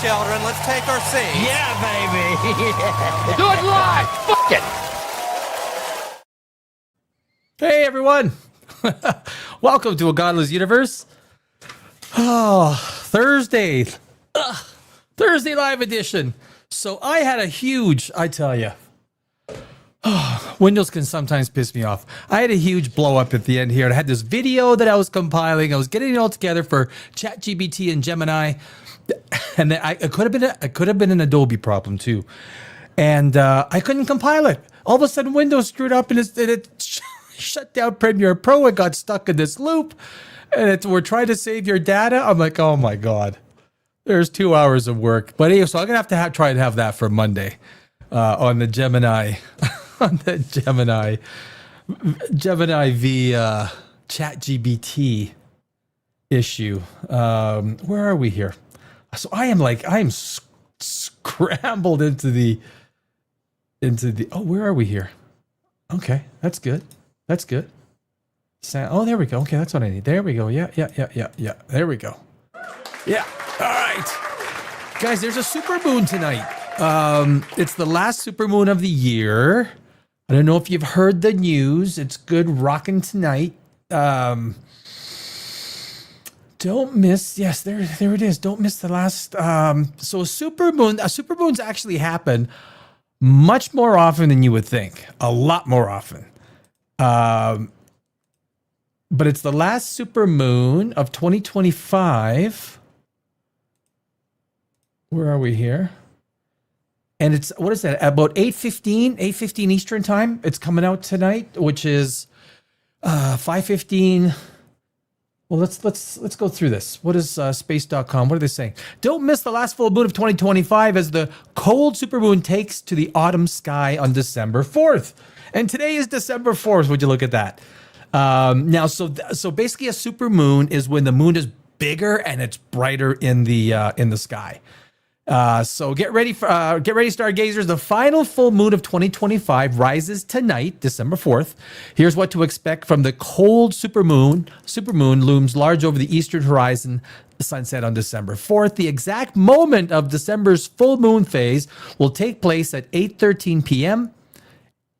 children. Let's take our seats. Yeah, baby. Yeah. Do it live. Fuck it. Hey, everyone. Welcome to A Godless Universe. Oh, Thursday. Thursday live edition. So I had a huge, I tell you, Windows can sometimes piss me off. I had a huge blow up at the end here. I had this video that I was compiling. I was getting it all together for ChatGPT and Gemini. And then it could have been an Adobe problem too. And I couldn't compile it. All of a sudden Windows screwed up and it shut down Premiere Pro. It got stuck in this loop. And we're trying to save your data. I'm like, oh my God. There's 2 hours of work. But anyway, so I'm going to have try and have that for Monday on the Gemini. On the Gemini via ChatGPT issue. Where are we here? So I am scrambled into the, oh, where are we here? Okay, that's good. That's good. Oh, there we go. Okay, that's what I need. There we go. Yeah. There we go. Yeah. All right. Guys, there's a super moon tonight. It's the last super moon of the year. I don't know if you've heard the news. It's good rocking tonight. Don't miss. Yes, there it is. Don't miss the last. So a super moons actually happen much more often than you would think. A lot more often. But it's the last super moon of 2025. Where are we here? And it's, what is that? About 8:15 Eastern time. It's coming out tonight, which is 5:15. Well, let's go through this. What is space.com? What are they saying? Don't miss the last full moon of 2025 as the cold supermoon takes to the autumn sky on December 4th. And today is December 4th. Would you look at that? Now, so basically a supermoon is when the moon is bigger and it's brighter in the sky. So get ready, stargazers. The final full moon of 2025 rises tonight, December 4th. Here's what to expect from the cold supermoon. Supermoon looms large over the eastern horizon. Sunset on December 4th. The exact moment of December's full moon phase will take place at 8:13 p.m.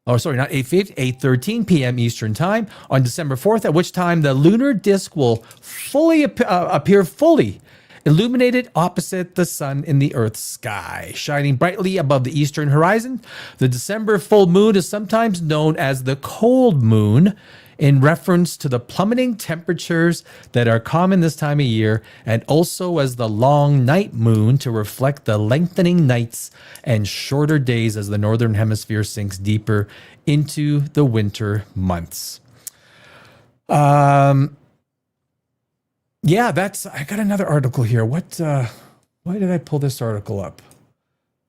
Oh, sorry, not 8:50, 8:13 p.m. Eastern Time on December 4th, at which time the lunar disk will appear fully illuminated opposite the sun in the Earth's sky, shining brightly above the eastern horizon. The December full moon is sometimes known as the cold moon, in reference to the plummeting temperatures that are common this time of year, and also as the long night moon to reflect the lengthening nights and shorter days as the northern hemisphere sinks deeper into the winter months. Yeah, I got another article here. Why did I pull this article up?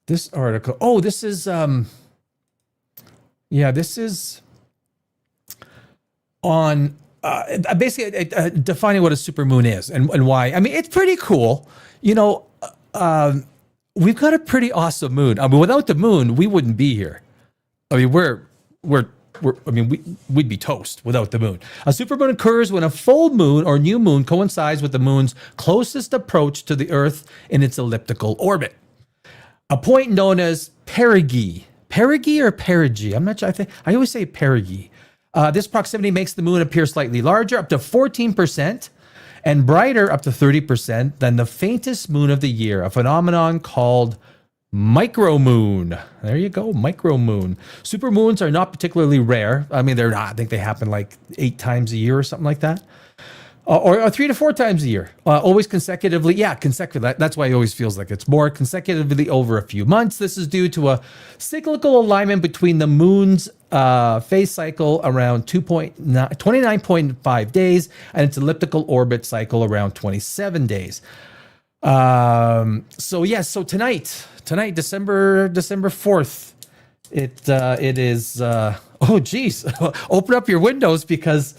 This article. Oh, this is, this is on, basically defining what a supermoon is and why. I mean, it's pretty cool. You know, we've got a pretty awesome moon. I mean, without the moon, we wouldn't be here. I mean, we'd be toast without the moon. A supermoon occurs when a full moon or new moon coincides with the moon's closest approach to the Earth in its elliptical orbit. A point known as perigee. Perigee or perigee? I'm not sure. I always say perigee. This proximity makes the moon appear slightly larger, up to 14%, and brighter, up to 30%, than the faintest moon of the year, a phenomenon called micromoon. There you go, micromoon. Supermoons are not particularly rare. I mean, they're not. I think they happen like 8 times a year or something like that. Or 3 to 4 times a year. Always consecutively. Yeah, consecutively. That's why it always feels like it's more consecutively over a few months. This is due to a cyclical alignment between the moon's phase cycle around 29.5 days and its elliptical orbit cycle around 27 days. So tonight, December 4th, it is, oh geez, open up your windows because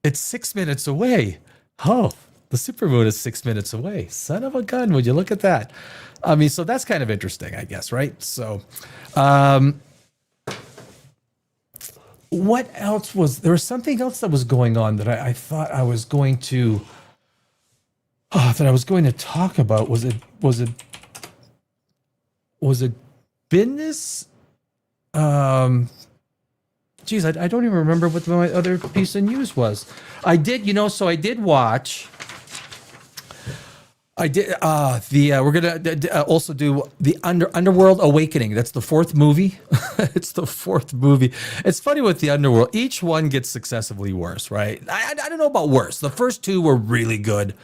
it's 6 minutes away. Oh, the supermoon is 6 minutes away. Son of a gun. Would you look at that? I mean, so that's kind of interesting, I guess, right? So, what else there was something else that was going on that I thought I was going to that I was going to talk about. Was it business? Geez, I don't even remember what my other piece of news was. I did, so I did watch. I did we're gonna also do the Underworld Awakening. That's the fourth movie. It's the fourth movie. It's funny with the Underworld. Each one gets successively worse, right? I don't know about worse. The first two were really good.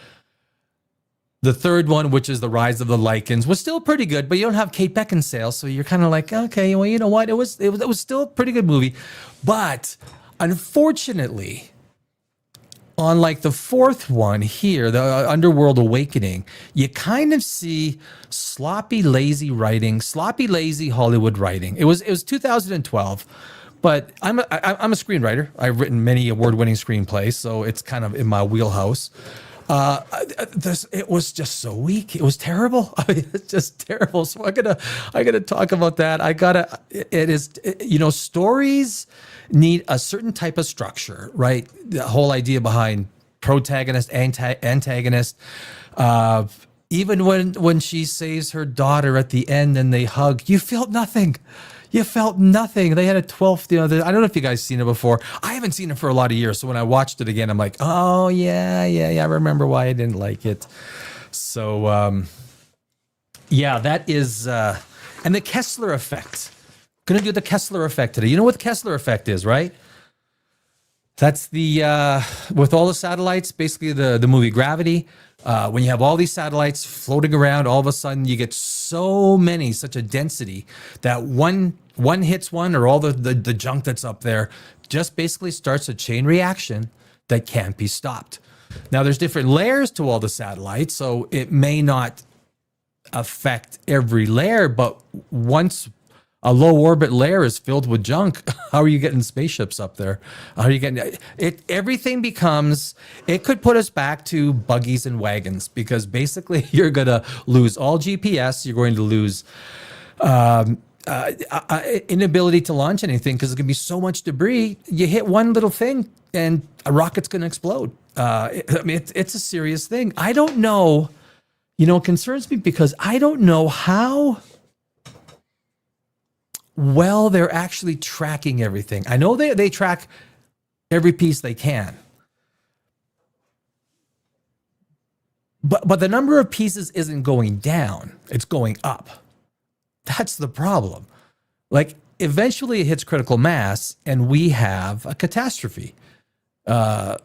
The third one, which is the Rise of the Lycans, was still pretty good, but you don't have Kate Beckinsale, so you're kind of like, okay, well, you know what? It was still a pretty good movie, but unfortunately, on like the fourth one here, the Underworld Awakening, you kind of see sloppy, lazy writing, sloppy, lazy Hollywood writing. It was 2012, but I'm a screenwriter. I've written many award-winning screenplays, so it's kind of in my wheelhouse. It was just so weak. It was terrible. I mean, it's just terrible. So I gotta talk about that. Stories need a certain type of structure, right? The whole idea behind protagonist, antagonist. Even when she saves her daughter at the end and they hug, you felt nothing. You felt nothing. They had a 12th, I don't know if you guys seen it before. I haven't seen it for a lot of years. So when I watched it again, I'm like, oh yeah. I remember why I didn't like it. So, that is, and the Kessler effect. Gonna do the Kessler effect today. You know what the Kessler effect is, right? That's the, with all the satellites, basically the movie Gravity. When you have all these satellites floating around, all of a sudden you get such a density that one hits one, or all the junk that's up there just basically starts a chain reaction that can't be stopped. Now there's different layers to all the satellites, so it may not affect every layer, but once a low orbit layer is filled with junk, how are you getting spaceships up there? How are you getting it? Everything becomes, it could put us back to buggies and wagons, because basically you're going to lose all GPS. You're going to lose inability to launch anything, because there's going to be so much debris. You hit one little thing and a rocket's going to explode. It's a serious thing. I don't know, it concerns me because I don't know how well they're actually tracking everything. I know they track every piece they can, but the number of pieces isn't going down, it's going up. That's the problem. Like, eventually it hits critical mass and we have a catastrophe. And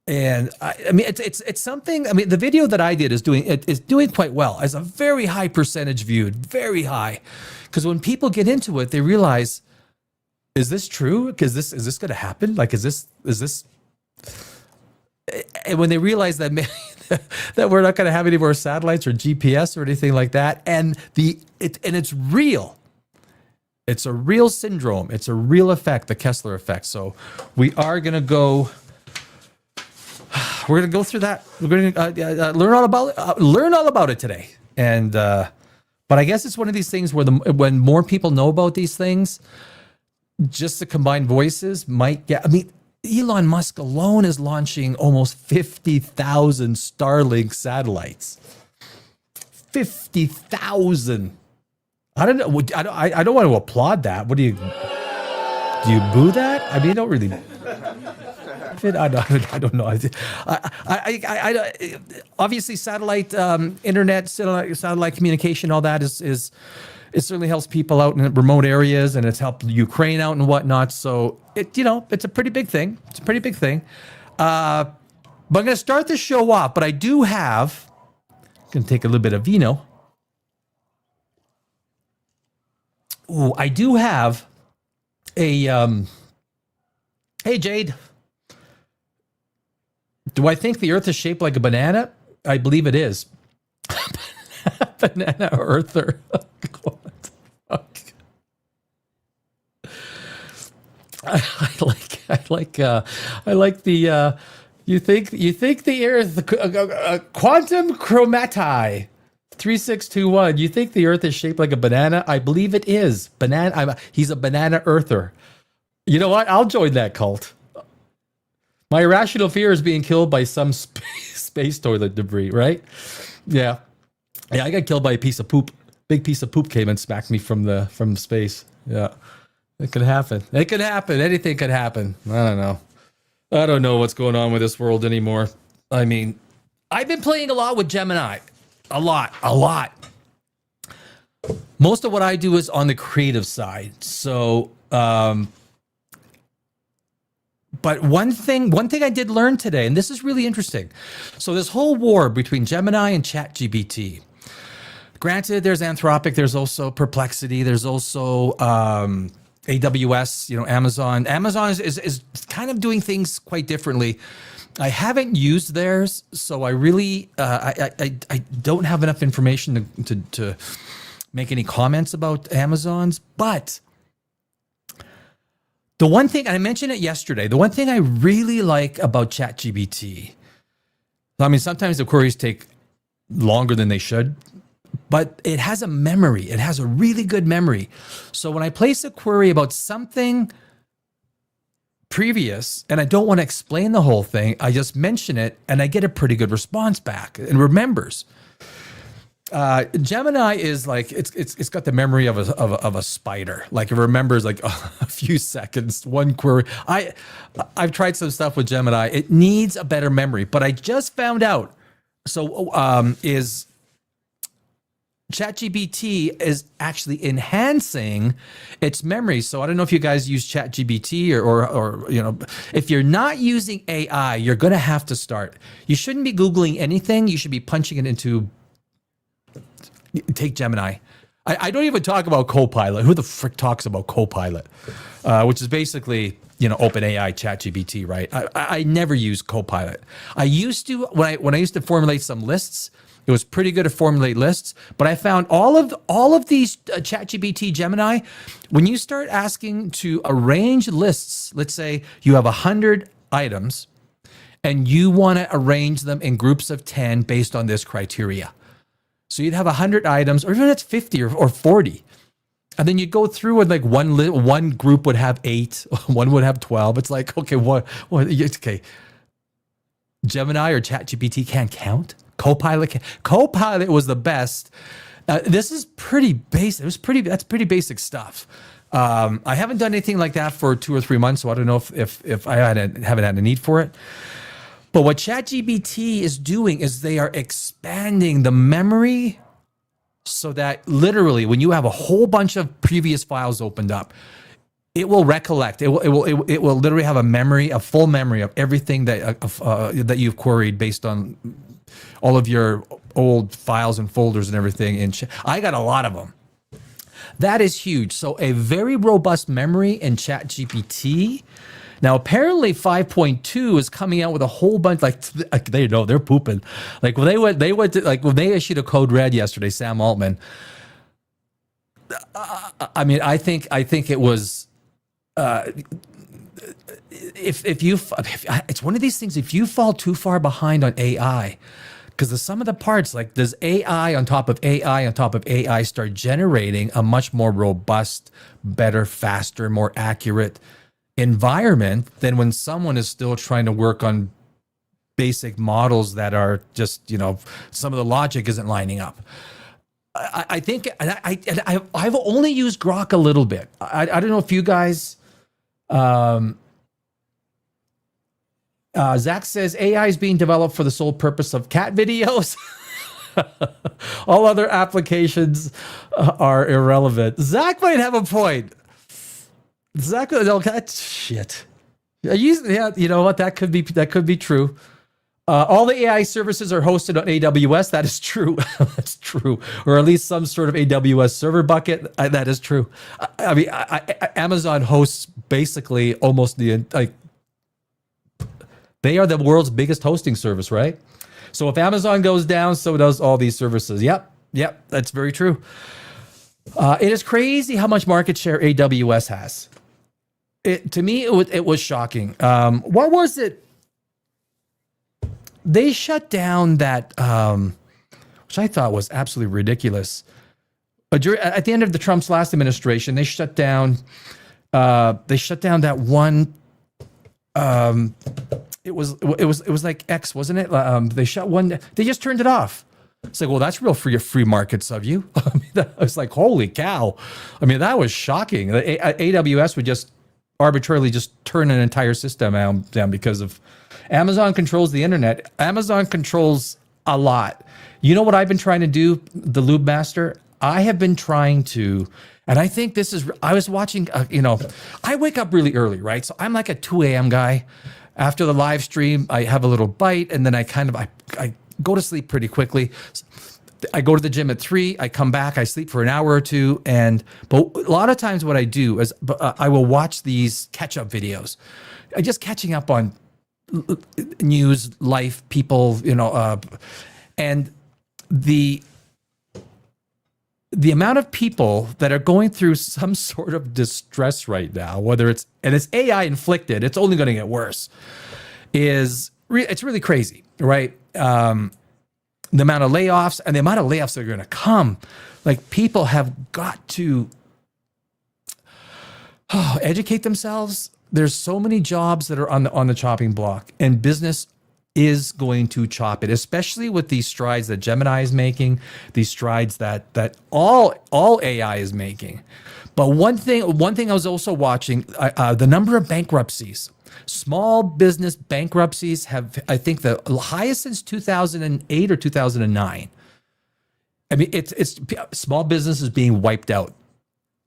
it's something. I mean, the video that I did is doing quite well. As a very high percentage viewed, very high, because when people get into it, they realize, is this true? Because is this going to happen? Like, is this? And when they realize that that we're not going to have any more satellites or GPS or anything like that, and it's real. It's a real syndrome. It's a real effect, the Kessler effect. So we are going to go. We're going to go through that. We're going to learn all about it today. And but I guess it's one of these things where when more people know about these things, just the combined voices might get. I mean, Elon Musk alone is launching almost 50,000 Starlink satellites. 50,000. I don't know. I don't want to applaud that. What do you boo that? I mean, you don't really. I don't know. I obviously satellite internet, satellite communication, all that is it certainly helps people out in remote areas, and it's helped Ukraine out and whatnot. So it's a pretty big thing. It's a pretty big thing. But I'm going to start the show off. But I do have. Going to take a little bit of vino. Ooh, I do have a. Hey Jade. Do I think the Earth is shaped like a banana? I believe it is. Banana earther. What the fuck? I like the. You think the Earth quantum chromati 3621. You think the Earth is shaped like a banana? I believe it is. He's a banana earther. You know what? I'll join that cult. My irrational fear is being killed by some space toilet debris, right? Yeah. Yeah, I got killed by a piece of poop. Big piece of poop came and smacked me from space. Yeah. It could happen. It could happen. Anything could happen. I don't know. I don't know what's going on with this world anymore. I mean, I've been playing a lot with Gemini. A lot. Most of what I do is on the creative side. So, but one thing I did learn today, and this is really interesting. So this whole war between Gemini and ChatGPT. Granted, there's Anthropic, there's also Perplexity, there's also AWS, Amazon. Amazon is kind of doing things quite differently. I haven't used theirs, so I really I don't have enough information to make any comments about Amazon's. But the one thing, and I mentioned it yesterday, the one thing I really like about ChatGPT, I mean, sometimes the queries take longer than they should, but it has a memory. It has a really good memory. So when I place a query about something previous and I don't want to explain the whole thing, I just mention it and I get a pretty good response back and remembers. Gemini is like it's got the memory of a spider. Like it remembers like a few seconds, one query. I've tried some stuff with Gemini. It needs a better memory, but I just found out. So is ChatGPT is actually enhancing its memory. So I don't know if you guys use ChatGPT or if you're not using AI, you're going to have to start. You shouldn't be Googling anything. You should be punching it into. Take Gemini. I don't even talk about Copilot. Who the frick talks about Copilot? Which is basically, OpenAI ChatGPT, right? I never use Copilot. I used to, when I used to formulate some lists, it was pretty good to formulate lists, but I found all of these ChatGPT Gemini, when you start asking to arrange lists, let's say you have 100 items and you want to arrange them in groups of 10 based on this criteria. So you'd have 100 items, or even it's 50 or 40. And then you go through and like one group would have 8, one would have 12. It's like, okay, okay. Gemini or ChatGPT can't count. Copilot can. Copilot was the best. This is pretty basic. That's pretty basic stuff. I haven't done anything like that for 2 or 3 months, so I don't know if I haven't had a need for it. But what ChatGPT is doing is they are expanding the memory so that literally when you have a whole bunch of previous files opened up, it will recollect. It will literally have a full memory of everything that you've queried based on all of your old files and folders and everything. I got a lot of them. That is huge. So a very robust memory in ChatGPT. Now, apparently 5.2 is coming out with a whole bunch, like they know they're pooping. Like when they went to, like when they issued a code red yesterday, Sam Altman. I mean, I think it was, it's one of these things, if you fall too far behind on AI, because the sum of the parts, like does AI on top of AI on top of AI start generating a much more robust, better, faster, more accurate environment than when someone is still trying to work on basic models that are just, some of the logic isn't lining up. I think I've only used Grok a little bit. I don't know if you guys, Zach says AI is being developed for the sole purpose of cat videos. All other applications are irrelevant. Zach might have a point. Exactly. No, that's shit. Yeah, you know what? That could be true. All the AI services are hosted on AWS. That is true. That's true. Or at least some sort of AWS server bucket. That is true. I mean, Amazon hosts basically almost they are the world's biggest hosting service, right? So if Amazon goes down, so does all these services. Yep, that's very true. It is crazy how much market share AWS has. To me, it was shocking. What was it? They shut down that, which I thought was absolutely ridiculous. At the end of the Trump's last administration, they shut down that one it was like X, wasn't it? They shut one. They just turned it off. It's like, well, that's real free markets of you. I mean, that was like, holy cow. I mean, that was shocking. AWS would just arbitrarily just turn an entire system down because of Amazon controls the internet. Amazon controls a lot. You know what I've been trying to do, the Lube Master? I have been trying to, and I think this is, I was watching, I wake up really early, right? So I'm like a 2 a.m. guy. After the live stream, I have a little bite, and then I go to sleep pretty quickly. I go to the gym at 3, I come back, I sleep for an hour or two. But a lot of times what I do is I will watch these catch-up videos. I just catching up on news, life, people, and the amount of people that are going through some sort of distress right now, whether it's AI inflicted, it's only going to get worse, it's really crazy, right? The amount of layoffs and the amount of layoffs that are going to come, like people have got to educate themselves. There's so many jobs that are on the chopping block, and business is going to chop it, especially with these strides that Gemini is making, these strides that all AI is making. But one thing I was also watching, the number of bankruptcies. Small business bankruptcies have, I think, the highest since 2008 or 2009. I mean, it's small businesses being wiped out.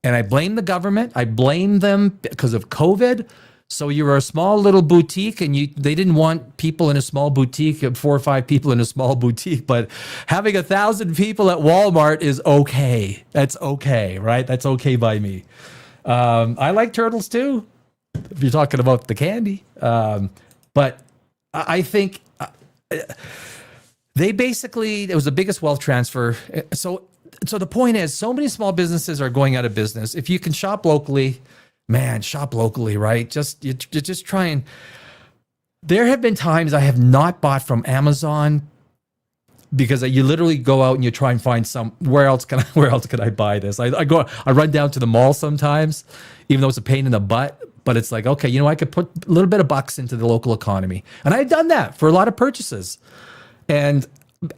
And I blame the government. I blame them because of COVID. So you were a small little boutique, and they didn't want people in a small boutique, 4 or 5 people in a small boutique, but having 1,000 people at Walmart is okay. That's okay, right? That's okay by me. I like turtles too, if you're talking about the candy. But I think it was the biggest wealth transfer. So the point is, so many small businesses are going out of business. If you can shop locally, man, shop locally, right? You just try and. There have been times I have not bought from Amazon because you literally go out and you try and find where else can I buy this? I run down to the mall sometimes, even though it's a pain in the butt. But it's like, okay, I could put a little bit of bucks into the local economy, and I've done that for a lot of purchases. And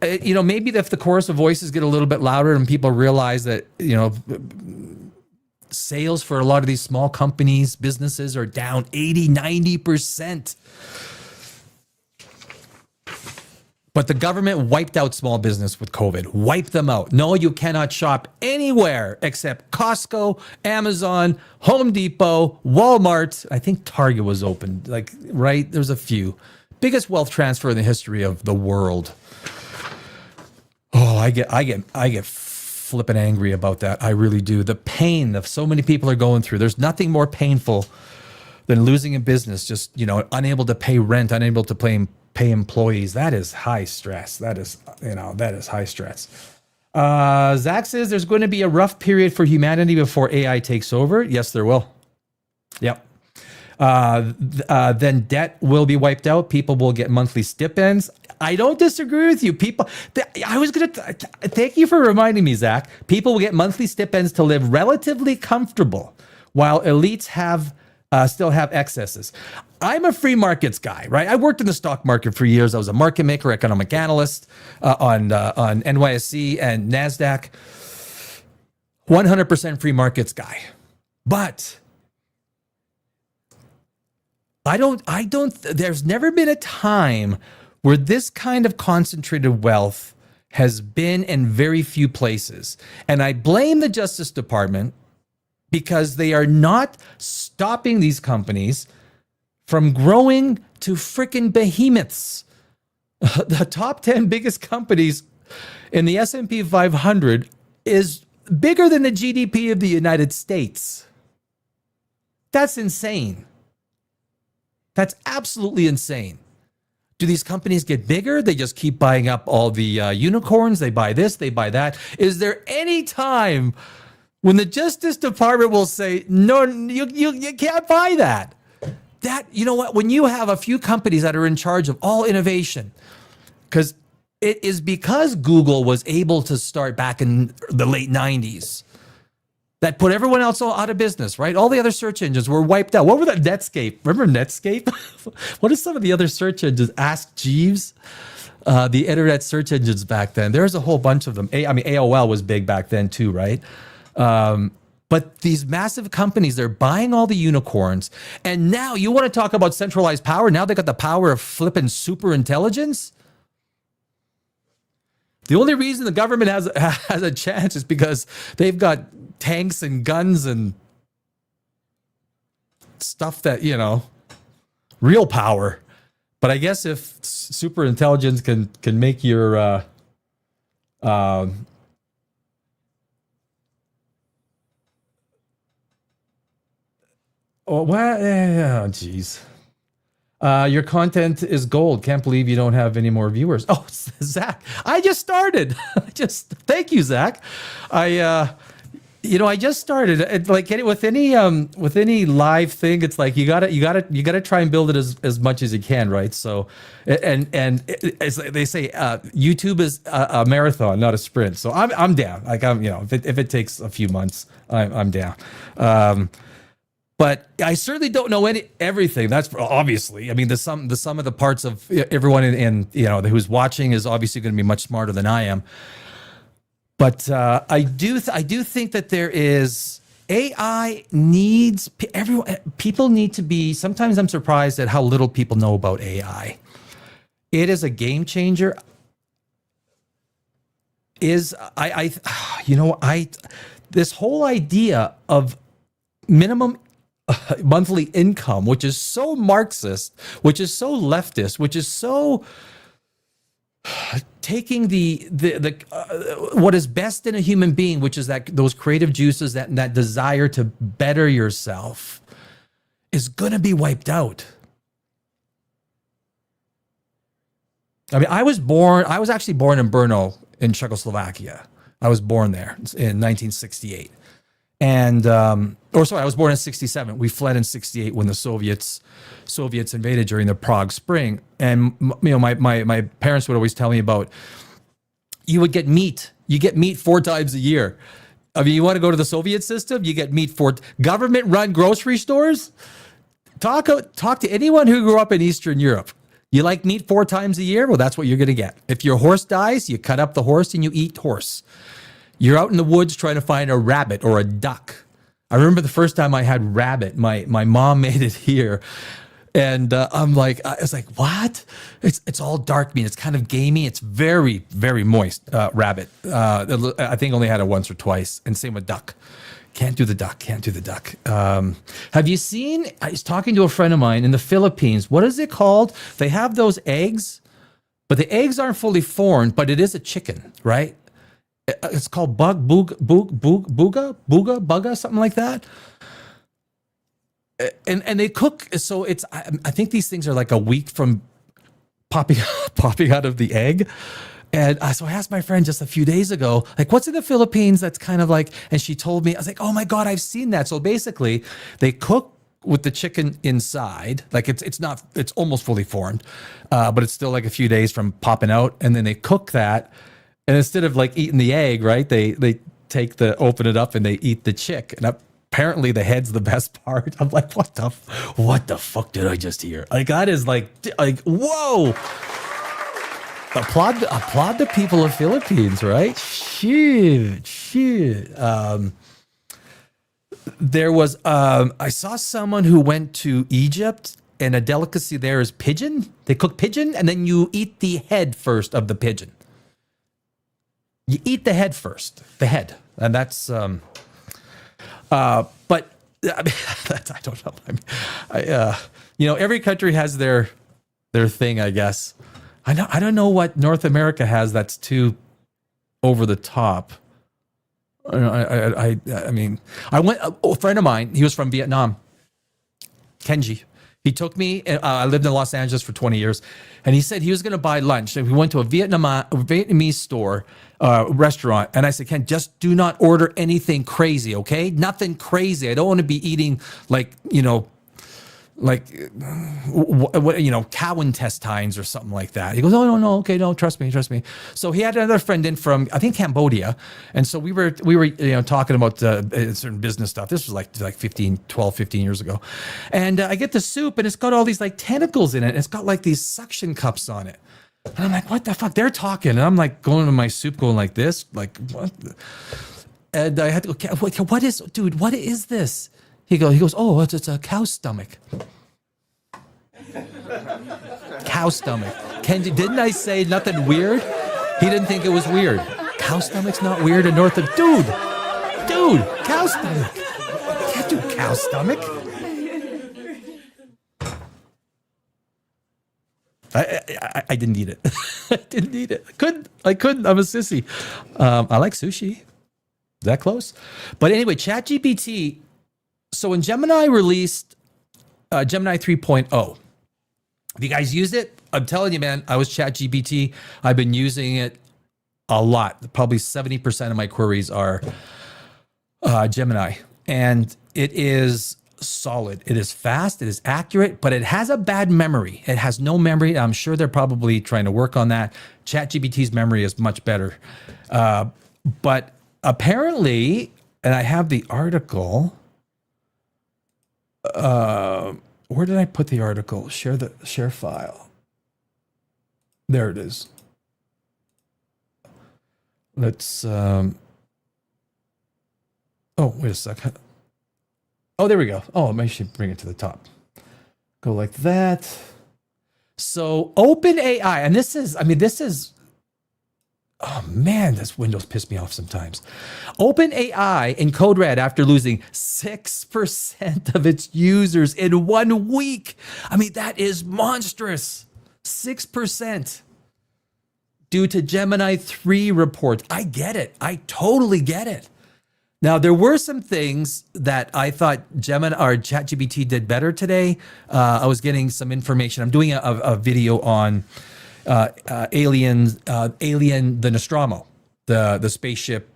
maybe if the chorus of voices get a little bit louder and people realize that sales for a lot of these small companies, businesses are down 80-90%. But the government wiped out small business with COVID, wiped them out. No, you cannot shop anywhere except Costco, Amazon, Home Depot, Walmart. I think Target was open, right? There's a few. Biggest wealth transfer in the history of the world. Oh, I get flipping angry about that. I really do. The pain that so many people are going through. There's nothing more painful than losing a business, just, unable to pay rent, unable to pay employees. That is high stress. That is high stress. Zach says there's going to be a rough period for humanity before AI takes over. Yes, there will. Yep. Then debt will be wiped out. People will get monthly stipends. I don't disagree with you. Thank you for reminding me, Zach. People will get monthly stipends to live relatively comfortable, while elites still have excesses. I'm a free markets guy, right? I worked in the stock market for years. I was a market maker, economic analyst on NYSE and NASDAQ. 100% free markets guy. But there's never been a time where this kind of concentrated wealth has been in very few places. And I blame the Justice Department because they are not stopping these companies from growing to freaking behemoths. The top 10 biggest companies in the S&P 500 is bigger than the GDP of the United States. That's insane. That's absolutely insane. Do these companies get bigger? They just keep buying up all the unicorns. They buy this, they buy that. Is there any time when the Justice Department will say, no, you can't buy that? You know what? When you have a few companies that are in charge of all innovation, because it is because Google was able to start back in the late 90s. that put everyone else out of business, right? All the other search engines were wiped out. What were that? Netscape. Remember Netscape? What are some of the other search engines? Ask Jeeves. The internet search engines back then. There's a whole bunch of them. AOL was big back then too, right? But these massive companies, they're buying all the unicorns. And now you want to talk about centralized power? Now they got the power of flipping super intelligence. The only reason the government has a chance is because they've got tanks and guns and stuff that, real power. But I guess if super intelligence can make your oh, what? Oh, geez. Your content is gold. Can't believe you don't have any more viewers. Oh, Zach, I just started. Thank you, Zach. I just started. With any live thing, it's like you gotta try and build it as much as you can, right? So, and as they say, YouTube is a marathon, not a sprint. So I'm down. If it takes a few months, I'm down. But I certainly don't know everything. That's obviously. I mean, the sum of the parts of everyone in who's watching is obviously going to be much smarter than I am. But I do think that there is AI needs everyone. People need to be. Sometimes I'm surprised at how little people know about AI. It is a game changer. This whole idea of minimum monthly income, which is so Marxist, which is so leftist, which is so taking the what is best in a human being, which is those creative juices, that desire to better yourself, is going to be wiped out. I mean, I was actually born in Brno in Czechoslovakia. I was born there in 1968. And, I was born in 67. We fled in 68 when the Soviets invaded during the Prague Spring. And, my parents would always tell me about, you would get meat. You get meat 4 times a year. I mean, you want to go to the Soviet system? You get meat for government-run grocery stores? Talk to anyone who grew up in Eastern Europe. You like meat 4 times a year? Well, that's what you're going to get. If your horse dies, you cut up the horse and you eat horse. You're out in the woods trying to find a rabbit or a duck. I remember the first time I had rabbit. My mom made it here, and I was like, what? It's all dark meat. It's kind of gamey. It's very, very moist rabbit. I think only had it once or twice, and same with duck. Can't do the duck. Have you seen? I was talking to a friend of mine in the Philippines. What is it called? They have those eggs, but the eggs aren't fully formed. But it is a chicken, right? It's called bugga, something like that. And they cook. So I think these things are like a week from popping out of the egg. And so I asked my friend just a few days ago, like, what's in the Philippines that's kind of like, and she told me, I was like, oh my God, I've seen that. So basically they cook with the chicken inside, like it's almost fully formed, but it's still like a few days from popping out. And then they cook that. And instead of like eating the egg, right, they open it up and they eat the chick. And apparently the head's the best part. I'm like, what the fuck did I just hear? Like, that is like whoa. Applaud the people of Philippines, right? Shit. There was I saw someone who went to Egypt, and a delicacy there is pigeon. They cook pigeon, and then you eat the head first of the pigeon. You eat the head first, and that's. But I mean, I don't know. I mean, every country has their thing, I guess. I don't know what North America has that's too over the top. I mean, a friend of mine, he was from Vietnam, Kenji. He took me, I lived in Los Angeles for 20 years, and he said he was going to buy lunch. And we went to a Vietnamese store, restaurant, and I said, Ken, just do not order anything crazy, okay? Nothing crazy. I don't want to be eating like, cow intestines or something like that. He goes, oh, no, okay, no, trust me. So he had another friend in from, I think, Cambodia. And so we were talking about certain business stuff. This was like 15 years ago. And I get the soup and it's got all these like tentacles in it. And it's got like these suction cups on it. And I'm like, what the fuck? They're talking. And I'm like going to my soup going like this, like what? And I had to go, what is this? He goes, oh, it's a cow stomach. Cow stomach. Didn't I say nothing weird? He didn't think it was weird. Cow stomach's not weird in North of... Dude, cow stomach. You can't do cow stomach. I didn't eat it. I didn't eat it. I couldn't. I'm a sissy. I like sushi. That close? But anyway, ChatGPT. So when Gemini released Gemini 3.0, have you guys used it? I'm telling you, man, I was ChatGPT. I've been using it a lot. Probably 70% of my queries are Gemini. And it is solid. It is fast. It is accurate, but it has a bad memory. It has no memory. I'm sure they're probably trying to work on that. ChatGPT's memory is much better. But apparently, and I have the article... where did I put the article? Share file. There it is. Let's oh, wait a second. Oh, there we go. Oh, I should bring it to the top. Go like that. So OpenAI, and this is oh man, this Windows pissed me off sometimes. OpenAI in code red after losing 6% of its users in 1 week. I mean, that is monstrous. 6% due to Gemini 3 reports. I get it. I totally get it. Now, there were some things that I thought Gemini or ChatGPT did better today. I was getting some information. I'm doing a video on Alien the Nostromo, the spaceship,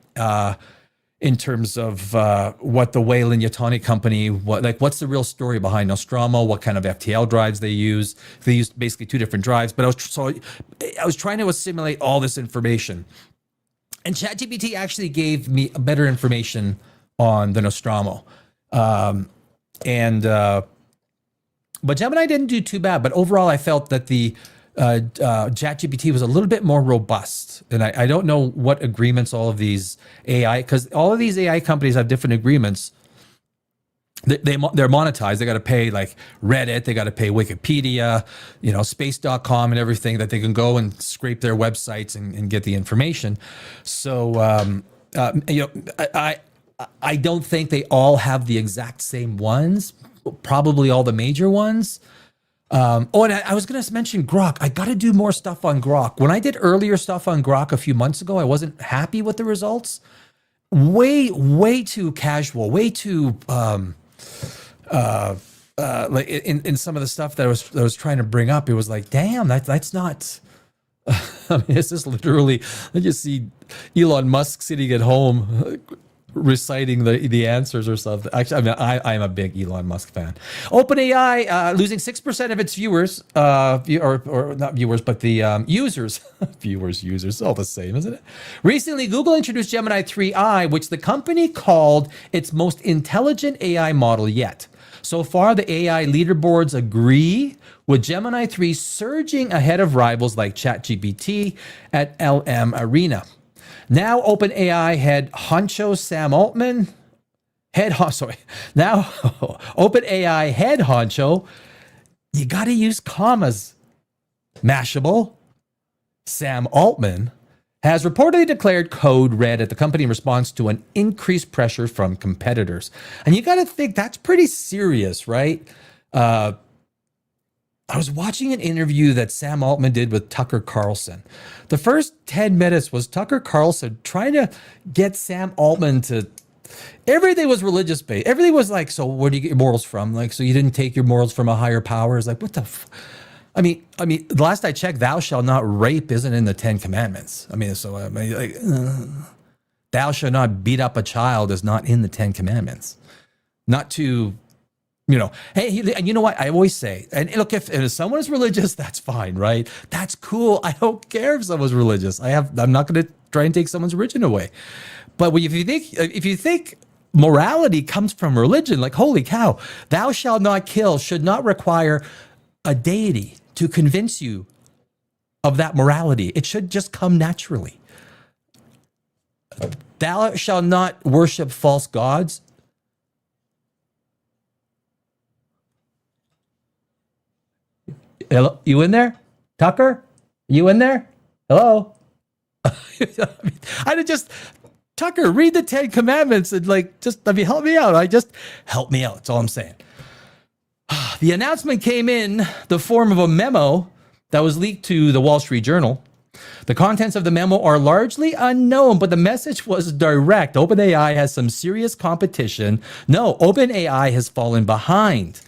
in terms of what the Weyland Yutani company, what's the real story behind Nostromo, what kind of FTL drives they use. They used basically 2 different drives, but I was trying to assimilate all this information. And ChatGPT actually gave me better information on the Nostromo. But Gemini didn't do too bad. But overall, I felt that the ChatGPT was a little bit more robust. And I don't know what agreements all of these AI, because all of these AI companies have different agreements. They're monetized. They got to pay like Reddit. They got to pay Wikipedia, space.com and everything that they can go and scrape their websites and get the information. So, I don't think they all have the exact same ones, probably all the major ones. And I was going to mention Grok. I got to do more stuff on Grok. When I did earlier stuff on Grok a few months ago, I wasn't happy with the results. Way too casual, way too, like in some of the stuff that I was trying to bring up, it was like, damn, that's not. I mean, it's just literally. I just see Elon Musk sitting at home, reciting the answers or something. Actually, I'm a big Elon Musk fan. OpenAI losing 6% of its viewers, or not viewers, but the users. Users, all the same, isn't it? Recently, Google introduced Gemini 3i, which the company called its most intelligent AI model yet. So far, the AI leaderboards agree, with Gemini 3 surging ahead of rivals like ChatGPT at LM Arena. Now, OpenAI head honcho Sam Altman, now OpenAI head honcho, you got to use commas. Mashable, Sam Altman, has reportedly declared code red at the company in response to an increased pressure from competitors. And you got to think that's pretty serious, right? I was watching an interview that Sam Altman did with Tucker Carlson. The first 10 minutes was Tucker Carlson trying to get Sam Altman to... Everything was religious based. Everything was like, so where do you get your morals from? Like, so you didn't take your morals from a higher power? It's like, what the... I mean, the last I checked, thou shalt not rape isn't in the 10 Commandments. Thou shalt not beat up a child is not in the 10 Commandments. Not to Hey, and you know what I always say, and look, if someone is religious, that's fine, right? That's cool. I don't care if someone's religious. I'm not going to try and take someone's religion away. But if you think morality comes from religion, like, holy cow, thou shalt not kill should not require a deity to convince you of that morality. It should just come naturally. Thou shalt not worship false gods. Hello, you in there? Tucker? You in there? Hello? Tucker, read the 10 Commandments and help me out. Help me out. That's all I'm saying. The announcement came in the form of a memo that was leaked to the Wall Street Journal. The contents of the memo are largely unknown, but the message was direct. OpenAI has some serious competition. No, OpenAI has fallen behind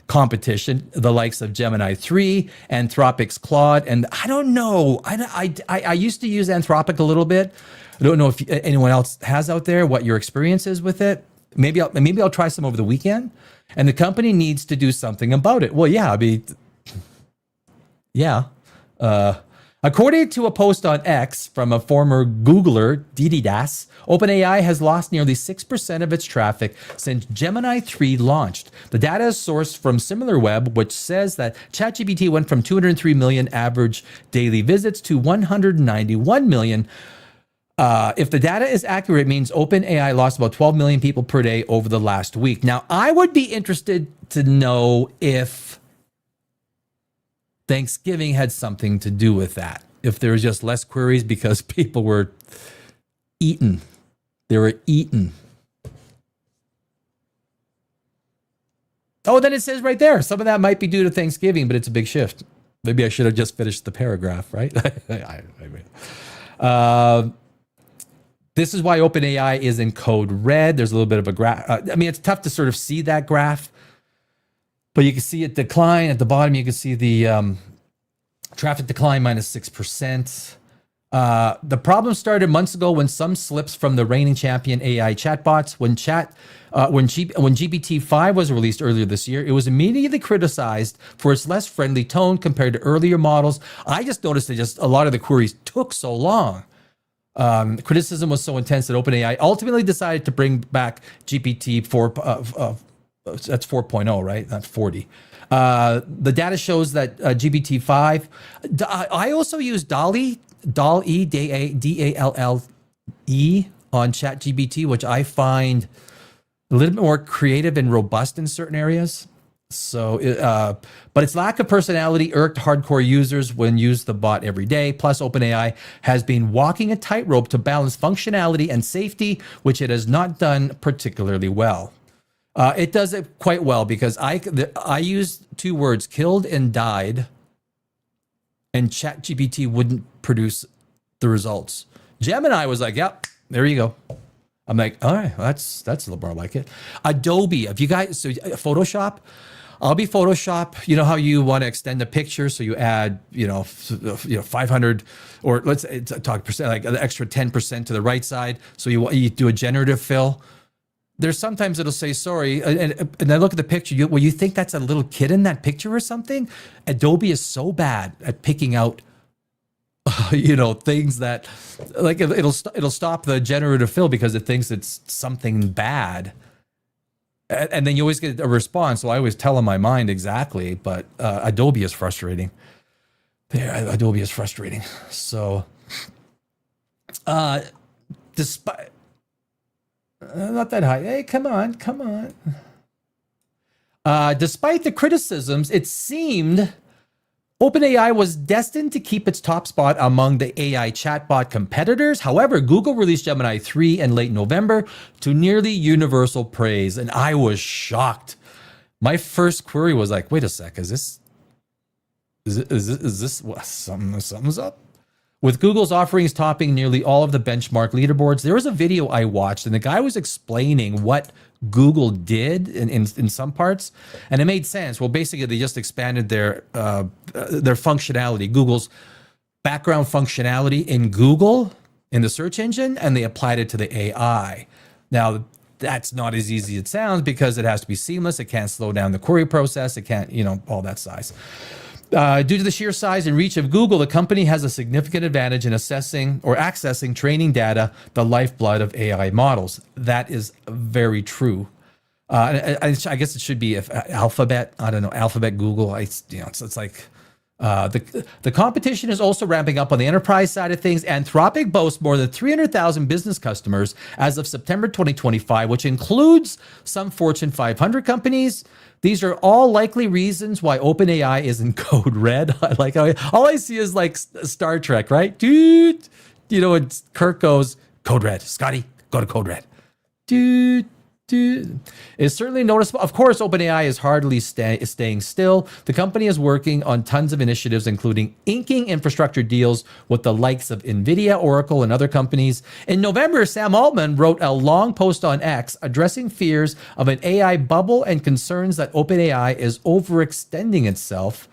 competition, the likes of Gemini 3, Anthropic's Claude, and I don't know. I used to use Anthropic a little bit. I don't know if anyone else has out there what your experience is with it. Maybe I'll try some over the weekend. And the company needs to do something about it. Well, according to a post on X from a former Googler, Didi Das, OpenAI has lost nearly 6% of its traffic since Gemini 3 launched. The data is sourced from SimilarWeb, which says that ChatGPT went from 203 million average daily visits to 191 million. If the data is accurate, it means OpenAI lost about 12 million people per day over the last week. Now, I would be interested to know if Thanksgiving had something to do with that. If there was just less queries because people were eaten. They were eaten. Oh, then it says right there, some of that might be due to Thanksgiving, but it's a big shift. Maybe I should have just finished the paragraph, right? This is why OpenAI is in code red. There's a little bit of a graph. It's tough to sort of see that graph, but you can see it decline. At the bottom, you can see the traffic decline minus 6%. The problem started months ago when some slips from the reigning champion AI chatbots. When GPT-5 was released earlier this year, it was immediately criticized for its less friendly tone compared to earlier models. I just noticed that a lot of the queries took so long. Criticism was so intense that OpenAI ultimately decided to bring back GPT-4. That's 4.0, right? Not 40. The data shows that GPT-5. I also use DALL-E, D-A-L-L-E on ChatGPT, which I find a little bit more creative and robust in certain areas. So, but its lack of personality irked hardcore users when used the bot every day. Plus, OpenAI has been walking a tightrope to balance functionality and safety, which it has not done particularly well. It does it quite well because I used two words, killed and died, and ChatGPT wouldn't produce the results. Gemini was like, yep, there you go. I'm like, all right, that's a little more like it. Adobe, if you guys, so Photoshop, I'll be Photoshop. You know how you want to extend the picture, so you add, 500, or let's talk percent, like an extra 10% to the right side. So you do a generative fill. There's sometimes it'll say sorry, and I look at the picture. You think that's a little kid in that picture or something? Adobe is so bad at picking out, things that, like, it'll stop the generative fill because it thinks it's something bad, and then you always get a response. So I always tell in my mind exactly, but Adobe is frustrating. Adobe is frustrating. So, despite. Not that high. Hey, come on. Despite the criticisms, it seemed OpenAI was destined to keep its top spot among the AI chatbot competitors. However, Google released Gemini 3 in late November to nearly universal praise, and I was shocked. My first query was like, wait a sec, is this what, something's up? With Google's offerings topping nearly all of the benchmark leaderboards, there was a video I watched, and the guy was explaining what Google did in some parts, and it made sense. Well, basically, they just expanded their functionality, Google's background functionality in Google, in the search engine, and they applied it to the AI. Now, that's not as easy as it sounds because it has to be seamless. It can't slow down the query process. It can't, all that size. Due to the sheer size and reach of Google, the company has a significant advantage in assessing or accessing training data, the lifeblood of AI models. That is very true. I guess it should be if Alphabet. I don't know, Alphabet, Google. It's like the competition is also ramping up on the enterprise side of things. Anthropic boasts more than 300,000 business customers as of September 2025, which includes some Fortune 500 companies. These are all likely reasons why OpenAI is in code red. I like how all I see is like Star Trek, right? Dude, when Kirk goes, code red. Scotty, go to code red. Dude. It's certainly noticeable. Of course, OpenAI is hardly staying still. The company is working on tons of initiatives, including inking infrastructure deals with the likes of NVIDIA, Oracle, and other companies. In November, Sam Altman wrote a long post on X addressing fears of an AI bubble and concerns that OpenAI is overextending itself.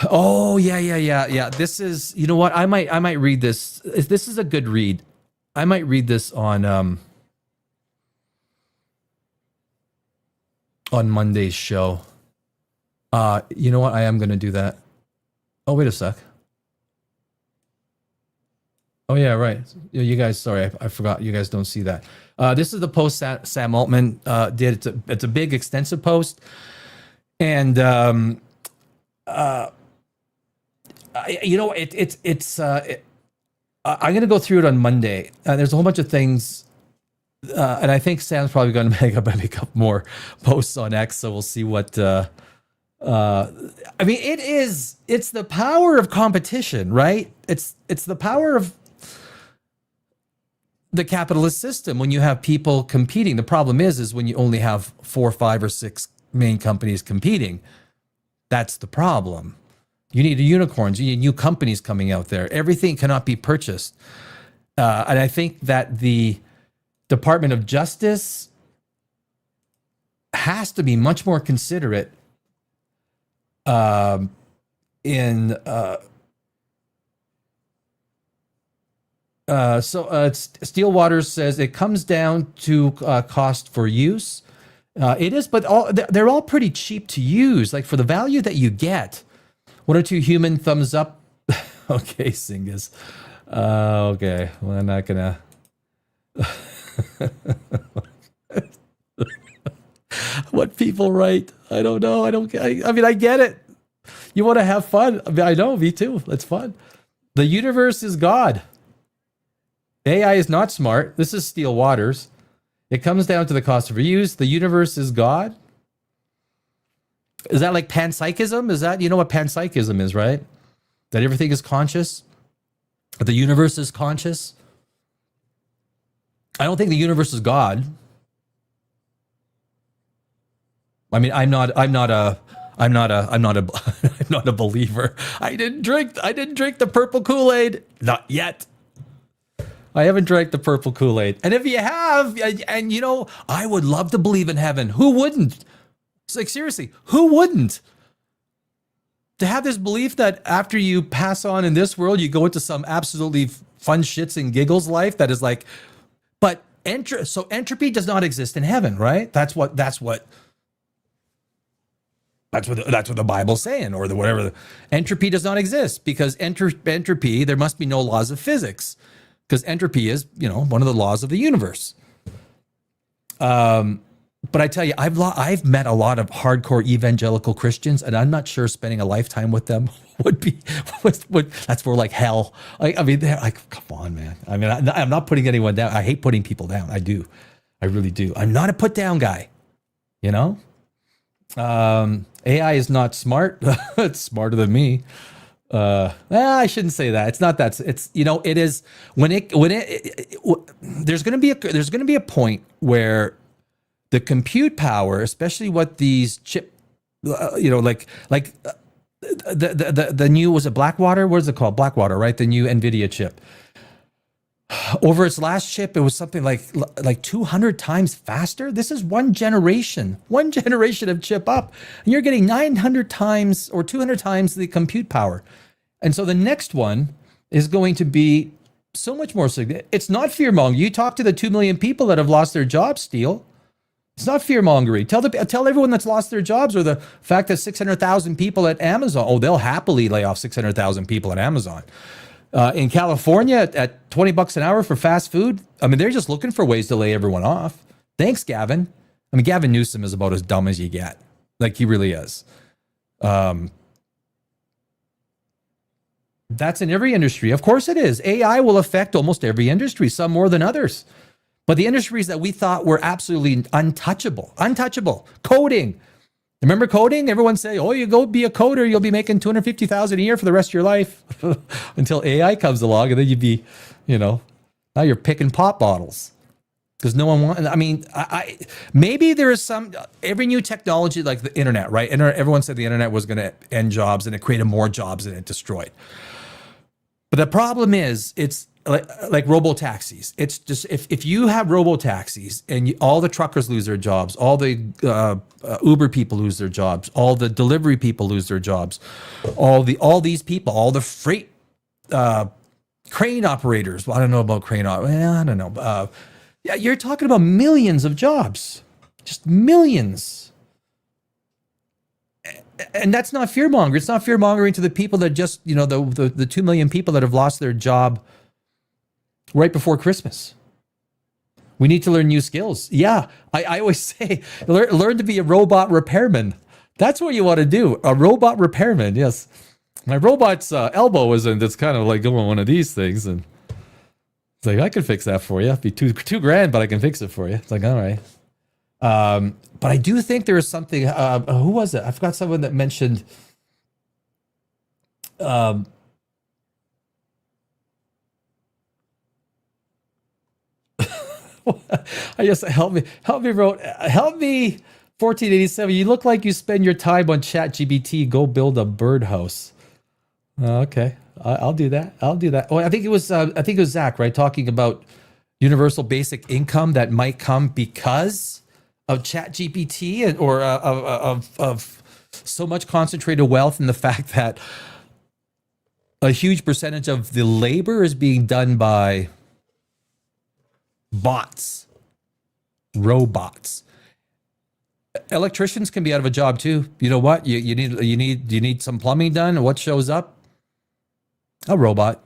Oh, yeah. This is, you know what? I might read this. This is a good read. I might read this on Monday's show. You know what? I am going to do that. Oh, wait a sec. Oh, yeah, right. You guys, sorry, I forgot. You guys don't see that. This is the post Sam Altman did. It's a big, extensive post. And, I'm going to go through it on Monday. There's a whole bunch of things. And I think Sam's probably going to make up more posts on X, so we'll see what. It's the power of competition, right? It's the power of the capitalist system when you have people competing. The problem is when you only have 4, 5, or 6 main companies competing. That's the problem. You need unicorns. You need new companies coming out there. Everything cannot be purchased, and I think that the Department of Justice has to be much more considerate Steelwaters says it comes down to cost for use. It is, but they're all pretty cheap to use. Like for the value that you get, 1 or 2 human thumbs up. Okay, Singus. Okay, well, I'm not gonna. What people write, I don't know. I get it. You want to have fun. I know, me too. That's fun. The universe is God. AI is not smart. This is Steel Waters. It comes down to the cost of reuse. The universe is God. Is that like panpsychism? Is that, you know what panpsychism is, right? That everything is conscious. That the universe is conscious. I don't think the universe is God. I mean, I'm not a believer. I didn't drink the purple Kool-Aid. Not yet. I haven't drank the purple Kool-Aid. And if you have, and I would love to believe in heaven. Who wouldn't? It's like, seriously, who wouldn't? To have this belief that after you pass on in this world, you go into some absolutely fun shits and giggles life that is like, but entropy does not exist in heaven, right? That's what the Bible's saying, or whatever. Entropy does not exist because entropy, there must be no laws of physics because entropy is, one of the laws of the universe. But I tell you, I've met a lot of hardcore evangelical Christians, and I'm not sure spending a lifetime with them would that's more like hell. They're like, come on, man. I'm not putting anyone down. I hate putting people down. I do. I really do. I'm not a put down guy, AI is not smart. It's smarter than me. I shouldn't say that. It's not that. It's, it is there's going to be a point where the compute power, especially what these chip, the new, was it Blackwater? What is it called? Blackwater, right? The new NVIDIA chip. Over its last chip, it was something like 200 times faster. This is one generation of chip up. And you're getting 900 times or 200 times the compute power. And so the next one is going to be So much more significant. It's not fear mongering. You talk to the 2 million people that have lost their jobs, Steele. It's not fear mongering. Tell everyone that's lost their jobs, or the fact that 600,000 people at Amazon. Oh, they'll happily lay off 600,000 people at Amazon. In California, at $20 an hour for fast food, I mean, they're just looking for ways to lay everyone off. Thanks, Gavin. I mean, Gavin Newsom is about as dumb as you get. Like, he really is. That's in every industry. Of course it is. AI will affect almost every industry, some more than others. But the industries that we thought were absolutely untouchable. Coding. Remember coding? Everyone say, oh, you go be a coder, you'll be making $250,000 a year for the rest of your life. Until AI comes along, and then you'd be, now you're picking pop bottles. Because no one wants, I mean, maybe there is every new technology, like the internet, right? Everyone said the internet was going to end jobs, and it created more jobs than it destroyed. But the problem is, it's like robo-taxis. It's just, if you have robo-taxis and all the truckers lose their jobs, all the Uber people lose their jobs, all the delivery people lose their jobs, all these people, all the freight crane operators. Well, I don't know about crane operators. I don't know. Yeah, you're talking about millions of jobs, just millions. And that's not fear mongering. It's not fear mongering to the people that just, the 2 million people that have lost their job right before Christmas. We need to learn new skills. Yeah, I always say, learn to be a robot repairman. That's what you want to do, a robot repairman, yes. My robot's elbow isn't, it's kind of like going one of these things, and it's like, I can fix that for you. It'd be $2,000, but I can fix it for you. It's like, all right. But I do think there is something, who was it? I forgot someone that mentioned, I guess help me 1487. You look like you spend your time on ChatGPT. Go build a birdhouse. Okay. I'll do that. Oh, I think it was Zach, right? Talking about universal basic income that might come because of ChatGPT or of so much concentrated wealth, and the fact that a huge percentage of the labor is being done by bots, robots. Electricians can be out of a job too. You know what? You need some plumbing done. What shows up? A robot.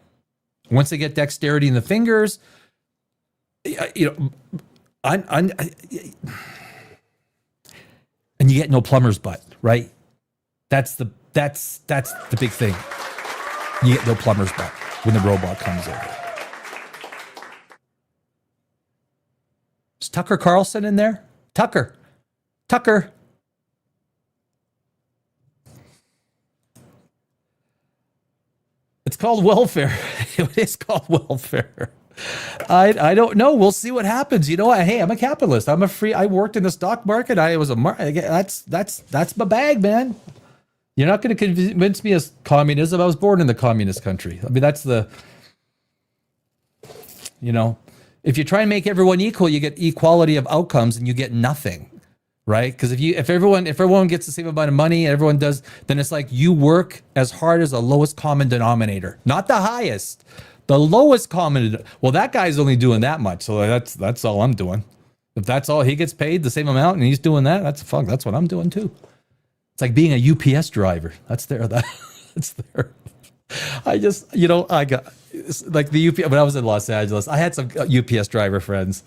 Once they get dexterity in the fingers, and you get no plumber's butt, right? That's the big thing. You get no plumber's butt when the robot comes in. Is Tucker Carlson in there? Tucker. It's called welfare. It is called welfare. I don't know. We'll see what happens. You know what? Hey, I'm a capitalist. I worked in the stock market. That's my bag, man. You're not going to convince me as communism. I was born in the communist country. I mean, that's if you try and make everyone equal, you get equality of outcomes and you get nothing, right? Because if everyone gets the same amount of money, everyone does, then it's like you work as hard as the lowest common denominator, not the highest. The lowest common, well, that guy's only doing that much, so that's all I'm doing. If that's all, he gets paid the same amount and he's doing that, that's what I'm doing too. It's like being a UPS driver. That's there. I just, I got, like the UPS, when I was in Los Angeles, I had some UPS driver friends,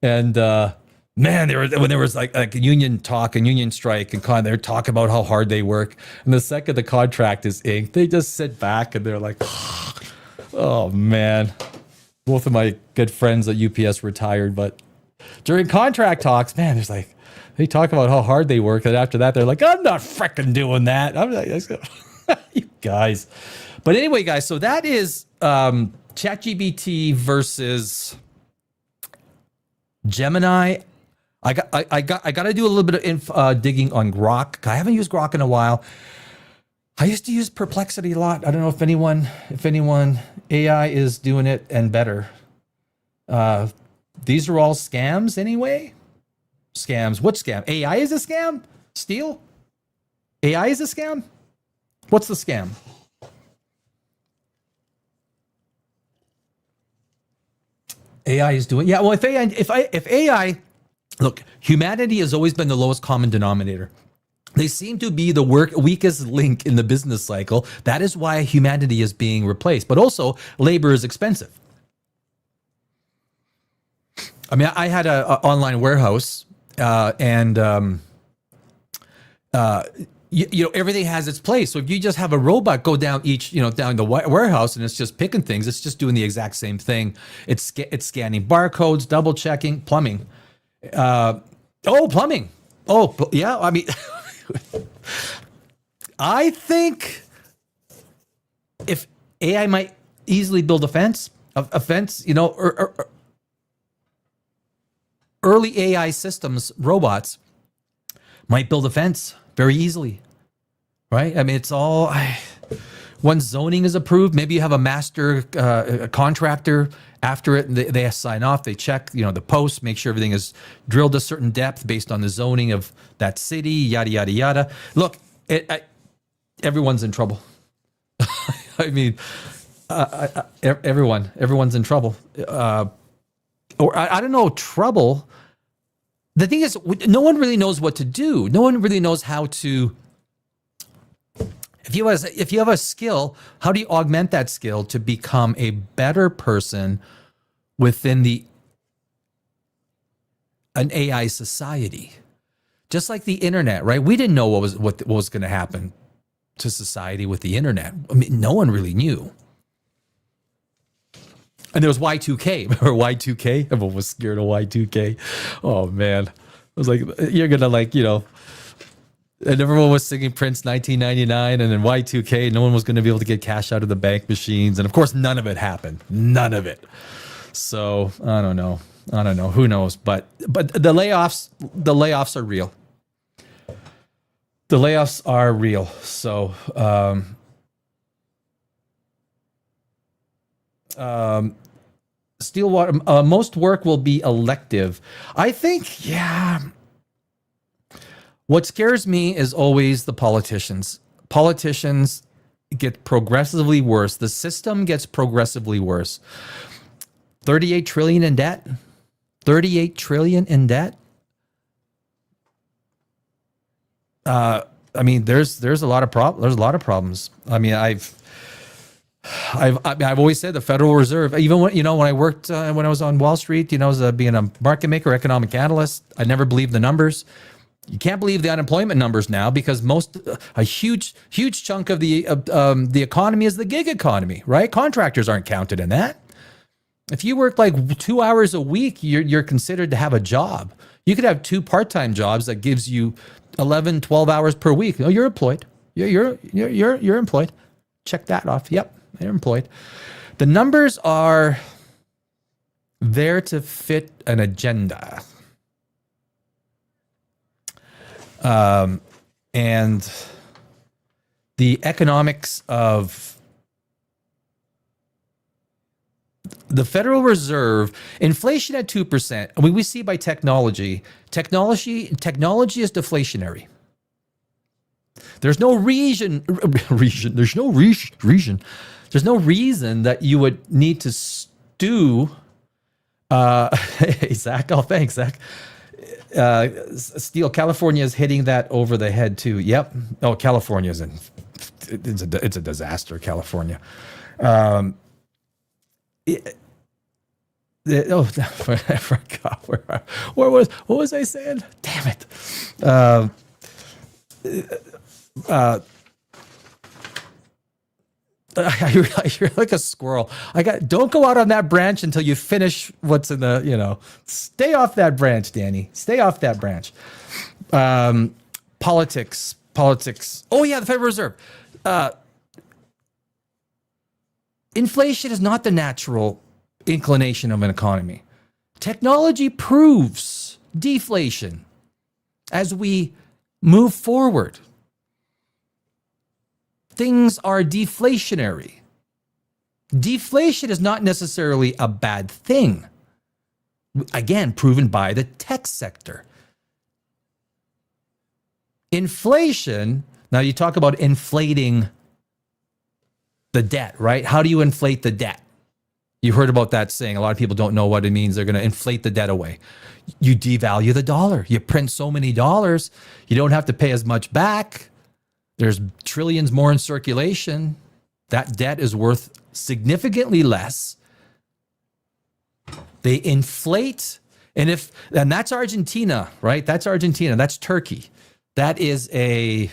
and man, when there was like union talk and union strike, and they're talking about how hard they work, and the second the contract is inked, they just sit back and they're like, oh man. Both of my good friends at UPS retired, but during contract talks, man, there's like, they talk about how hard they work, and after that, they're like, I'm not freaking doing that. I'm like, you guys. But anyway, guys, so that is ChatGPT versus Gemini. I got to do a little bit of digging on Grok. I haven't used Grok in a while. I used to use Perplexity a lot. I don't know if anyone AI is doing it and better. These are all scams anyway. Scams. What scam? AI is a scam? Steele? AI is a scam? What's the scam? AI is doing. Yeah, well, if AI, look, humanity has always been the lowest common denominator. They seem to be the weakest link in the business cycle. That is why humanity is being replaced. But also, labor is expensive. I mean, I had an online warehouse, and everything has its place. So if you just have a robot go down down the warehouse and it's just picking things, it's just doing the exact same thing. It's scanning barcodes, double checking, plumbing. Plumbing. Oh, yeah. I mean, I think if AI might easily build a fence, early AI systems, robots might build a fence very easily, right? I mean, it's all, once zoning is approved, maybe you have a master contractor after it, and they sign off, they check, the posts, make sure everything is drilled a certain depth based on the zoning of that city, yada, yada, yada. Look, everyone's in trouble. I mean, everyone's in trouble. Or I don't know, trouble. The thing is, no one really knows what to do. No one really knows how to. If you have a skill, how do you augment that skill to become a better person within an AI society? Just like the internet, right? We didn't know what was going to happen to society with the internet. I mean, no one really knew. And there was Y2K. Remember Y2K? Everyone was scared of Y2K. Oh, man. I was like, you're going to and everyone was singing Prince 1999 and then Y2K. No one was going to be able to get cash out of the bank machines. And of course, none of it happened. None of it. So I don't know. Who knows? But the layoffs are real. The layoffs are real. So, Stillwater, most work will be elective. I think, yeah. What scares me is always the politicians. Politicians get progressively worse. The system gets progressively worse. 38 trillion in debt. 38 trillion in debt. I mean, there's a lot of problems. I mean, I've always said the Federal Reserve, even when I worked, when I was on Wall Street, as being a market maker, economic analyst, I never believed the numbers. You can't believe the unemployment numbers now because a huge chunk of the economy is the gig economy, right? Contractors aren't counted in that. If you work like 2 hours a week, you're considered to have a job. You could have 2 part-time jobs that gives you 11, 12 hours per week. No, you're employed. You're employed. Check that off. Yep, you're employed. The numbers are there to fit an agenda. And the economics of the Federal Reserve, inflation at 2%. I mean, we see by technology is deflationary. There's no reason that you would need to stew. Hey, Zach. Oh, thanks, Zach. Steel, California is hitting that over the head too. Yep. Oh, California's it's a disaster. California. I forgot what was I saying? Damn it. You're like a squirrel. Don't go out on that branch until you finish what's in the, stay off that branch, Danny. Stay off that branch. Politics. Oh yeah, the Federal Reserve. Inflation is not the natural inclination of an economy. Technology proves deflation as we move forward. Things are deflationary. Deflation is not necessarily a bad thing. Again, proven by the tech sector. Inflation, now you talk about inflating the debt, right? How do you inflate the debt? You heard about that saying. A lot of people don't know what it means. They're going to inflate the debt away. You devalue the dollar. You print so many dollars, you don't have to pay as much back. There's trillions more in circulation. That debt is worth significantly less. They inflate. And that's Argentina, right? That's Argentina. That's Turkey. That is a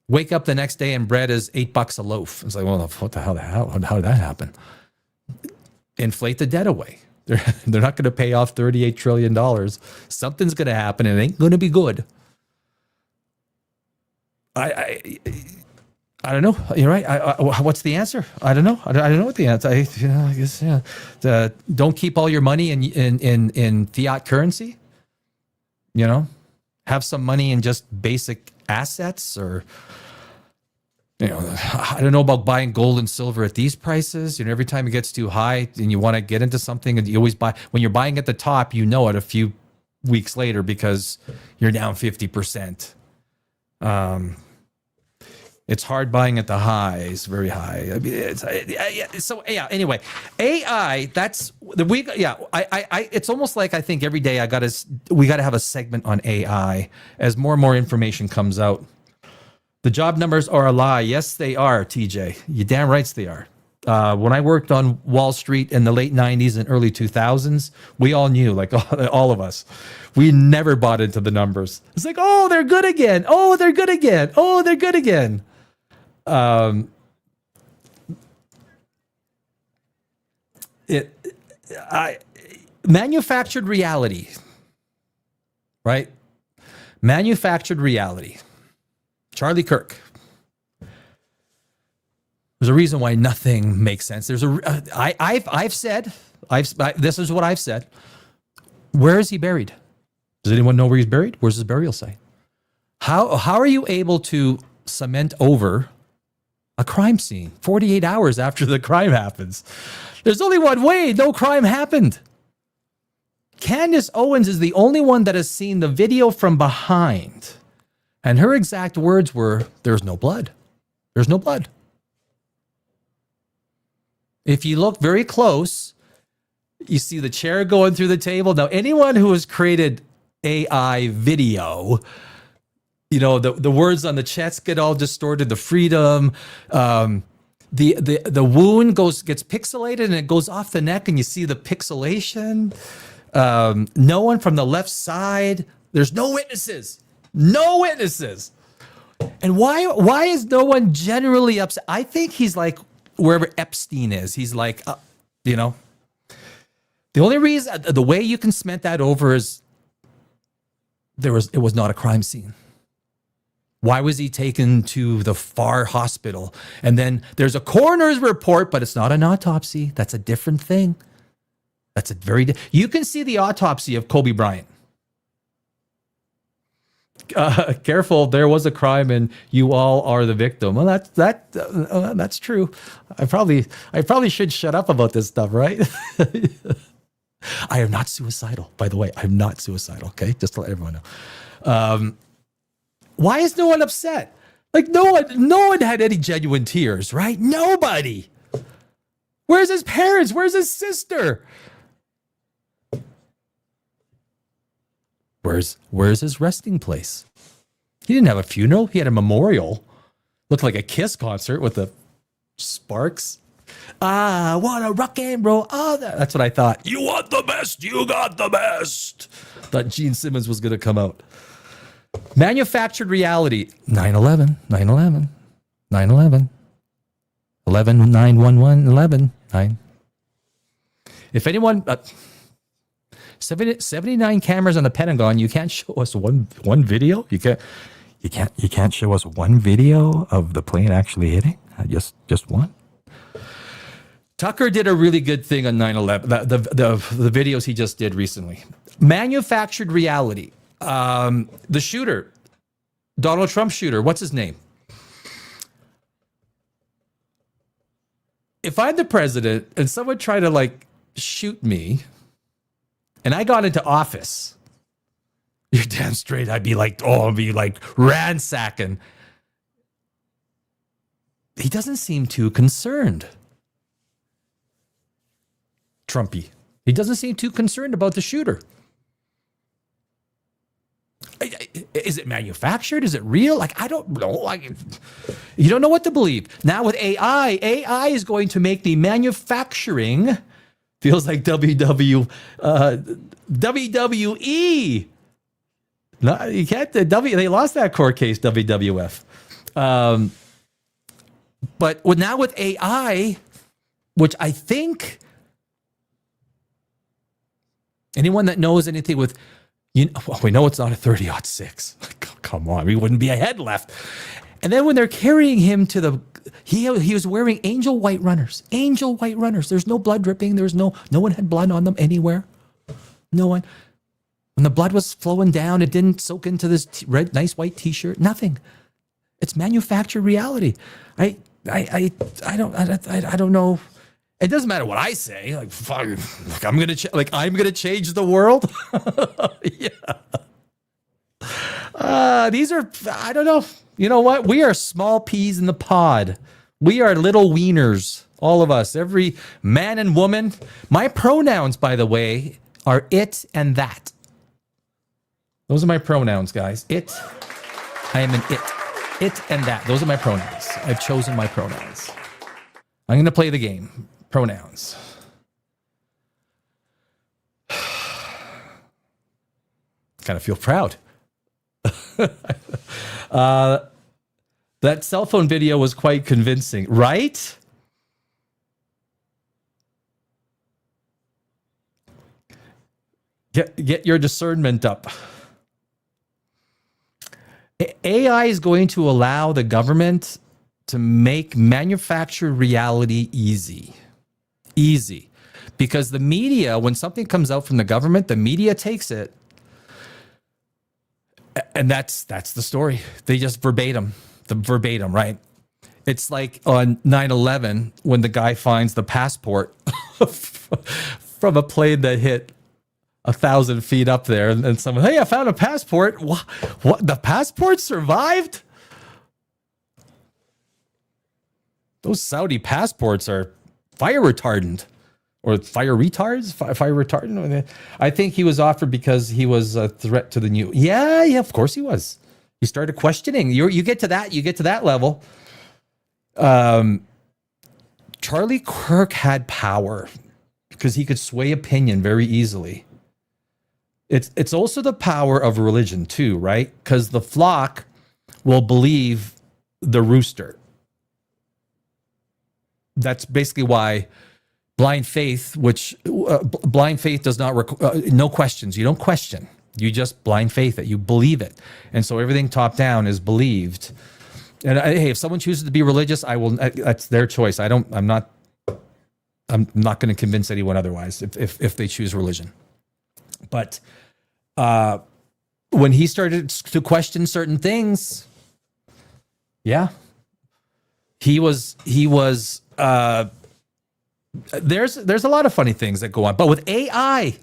wake up the next day and bread is $8 a loaf. It's like, well, what the hell? How did that happen? Inflate the debt away. They're not going to pay off $38 trillion. Something's going to happen. And it ain't going to be good. I don't know. You're right. What's the answer? I don't know. I don't know what the answer. I guess yeah. Don't keep all your money in fiat currency. Have some money in just basic assets, or I don't know about buying gold and silver at these prices. Every time it gets too high and you want to get into something, and you always buy when you're buying at the top. It a few weeks later because you're down 50%. It's hard buying at the highs, very high. I mean, anyway, AI. That's the week. Yeah, it's almost like I think every day we got to have a segment on AI as more and more information comes out. The job numbers are a lie. Yes, they are, TJ. You damn right they are. When I worked on Wall Street in the late 90s and early 2000s, we all knew, like all of us, we never bought into the numbers. It's like, oh, they're good again. Oh, they're good again. Oh, they're good again. Manufactured reality, right? Manufactured reality. Charlie Kirk. There's a reason why nothing makes sense. This is what I've said. Where is he buried? Does anyone know where he's buried? Where's his burial site? How are you able to cement over a crime scene 48 hours after the crime happens? There's only one way. No crime happened. Candace Owens is the only one that has seen the video from behind. And her exact words were, there's no blood. There's no blood. If you look very close, you see the chair going through the table. Now, anyone who has created AI video, the words on the chest get all distorted, the freedom, the wound gets pixelated and it goes off the neck and you see the pixelation. No one from the left side. There's no witnesses. No witnesses. And why is no one generally upset? I think he's like wherever Epstein is. He's like, the only reason, the way you can cement that over is it was not a crime scene. Why was he taken to the far hospital? And then there's a coroner's report, but it's not an autopsy. That's a different thing. You can see the autopsy of Kobe Bryant. Careful, there was a crime and you all are the victim. Well, that's true. I probably should shut up about this stuff, right? I am not suicidal, by the way. I'm not suicidal, okay? Just to let everyone know. Why is no one upset? Like no one had any genuine tears, right? Nobody. Where's his parents? Where's his sister? Where's his resting place? He didn't have a funeral. He had a memorial. Looked like a Kiss concert with the sparks. I want to rock and roll. Oh, that's what I thought. You want the best. You got the best. Thought Gene Simmons was going to come out. Manufactured reality. 9/11, 9/11, 9/11, 11, 9, 1, 1, 11, 9. If anyone... 79 cameras on the Pentagon. You can't show us one video. You can't show us one video of the plane actually hitting. Just one. Tucker did a really good thing on 9/11. The videos he just did recently. Manufactured reality. The shooter, Donald Trump shooter. What's his name? If I'm the president and someone tried to shoot me, and I got into office, you're damn straight I'd be like ransacking. He doesn't seem too concerned. Trumpy. He doesn't seem too concerned about the shooter. Is it manufactured? Is it real? Like, I don't know. Like, you don't know what to believe. Now with AI is going to make the manufacturing, feels like WWE. No, you can't. They lost that court case, WWF. But now with AI, which I think anyone that knows anything with, well, we know it's not a 30-06. Come on, we wouldn't be ahead left. And then when they're carrying him to the, he was wearing angel white runners. Angel white runners. There's no blood dripping. There's no one had blood on them anywhere. No one. When the blood was flowing down, it didn't soak into this nice white T-shirt. Nothing. It's manufactured reality. I don't know. It doesn't matter what I say. Like, fuck, I'm gonna change the world. Yeah. These are, I don't know. You know what? We are small peas in the pod. We are little wieners. All of us, every man and woman. My pronouns, by the way, are it and that. Those are my pronouns, guys. It. I am an it. It and that. Those are my pronouns. I've chosen my pronouns. I'm going to play the game. Pronouns. Kind of feel proud. That cell phone video was quite convincing, right? Get your discernment up. AI is going to allow the government to make manufactured reality easy. Easy. Because the media, when something comes out from the government, the media takes it. And that's the story. They just verbatim, right? It's like on 9/11 when the guy finds the passport from a plane that hit 1,000 feet up there, and someone, hey, I found a passport. What? The passport survived? Those Saudi passports are fire retardant. Or fire retards? Fire retardant? I think he was offered because he was a threat to the new. Yeah, of course he was. He started questioning. You get to that level. Charlie Kirk had power because he could sway opinion very easily. It's also the power of religion too, right? Because the flock will believe the rooster. That's basically why blind faith, blind faith does not no questions. You don't question. You just blind faith it. You believe it, and so everything top down is believed. And hey, if someone chooses to be religious, I will. That's their choice. I'm not going to convince anyone otherwise if they choose religion. But when he started to question certain things, yeah, he was. There's a lot of funny things that go on, but with AI,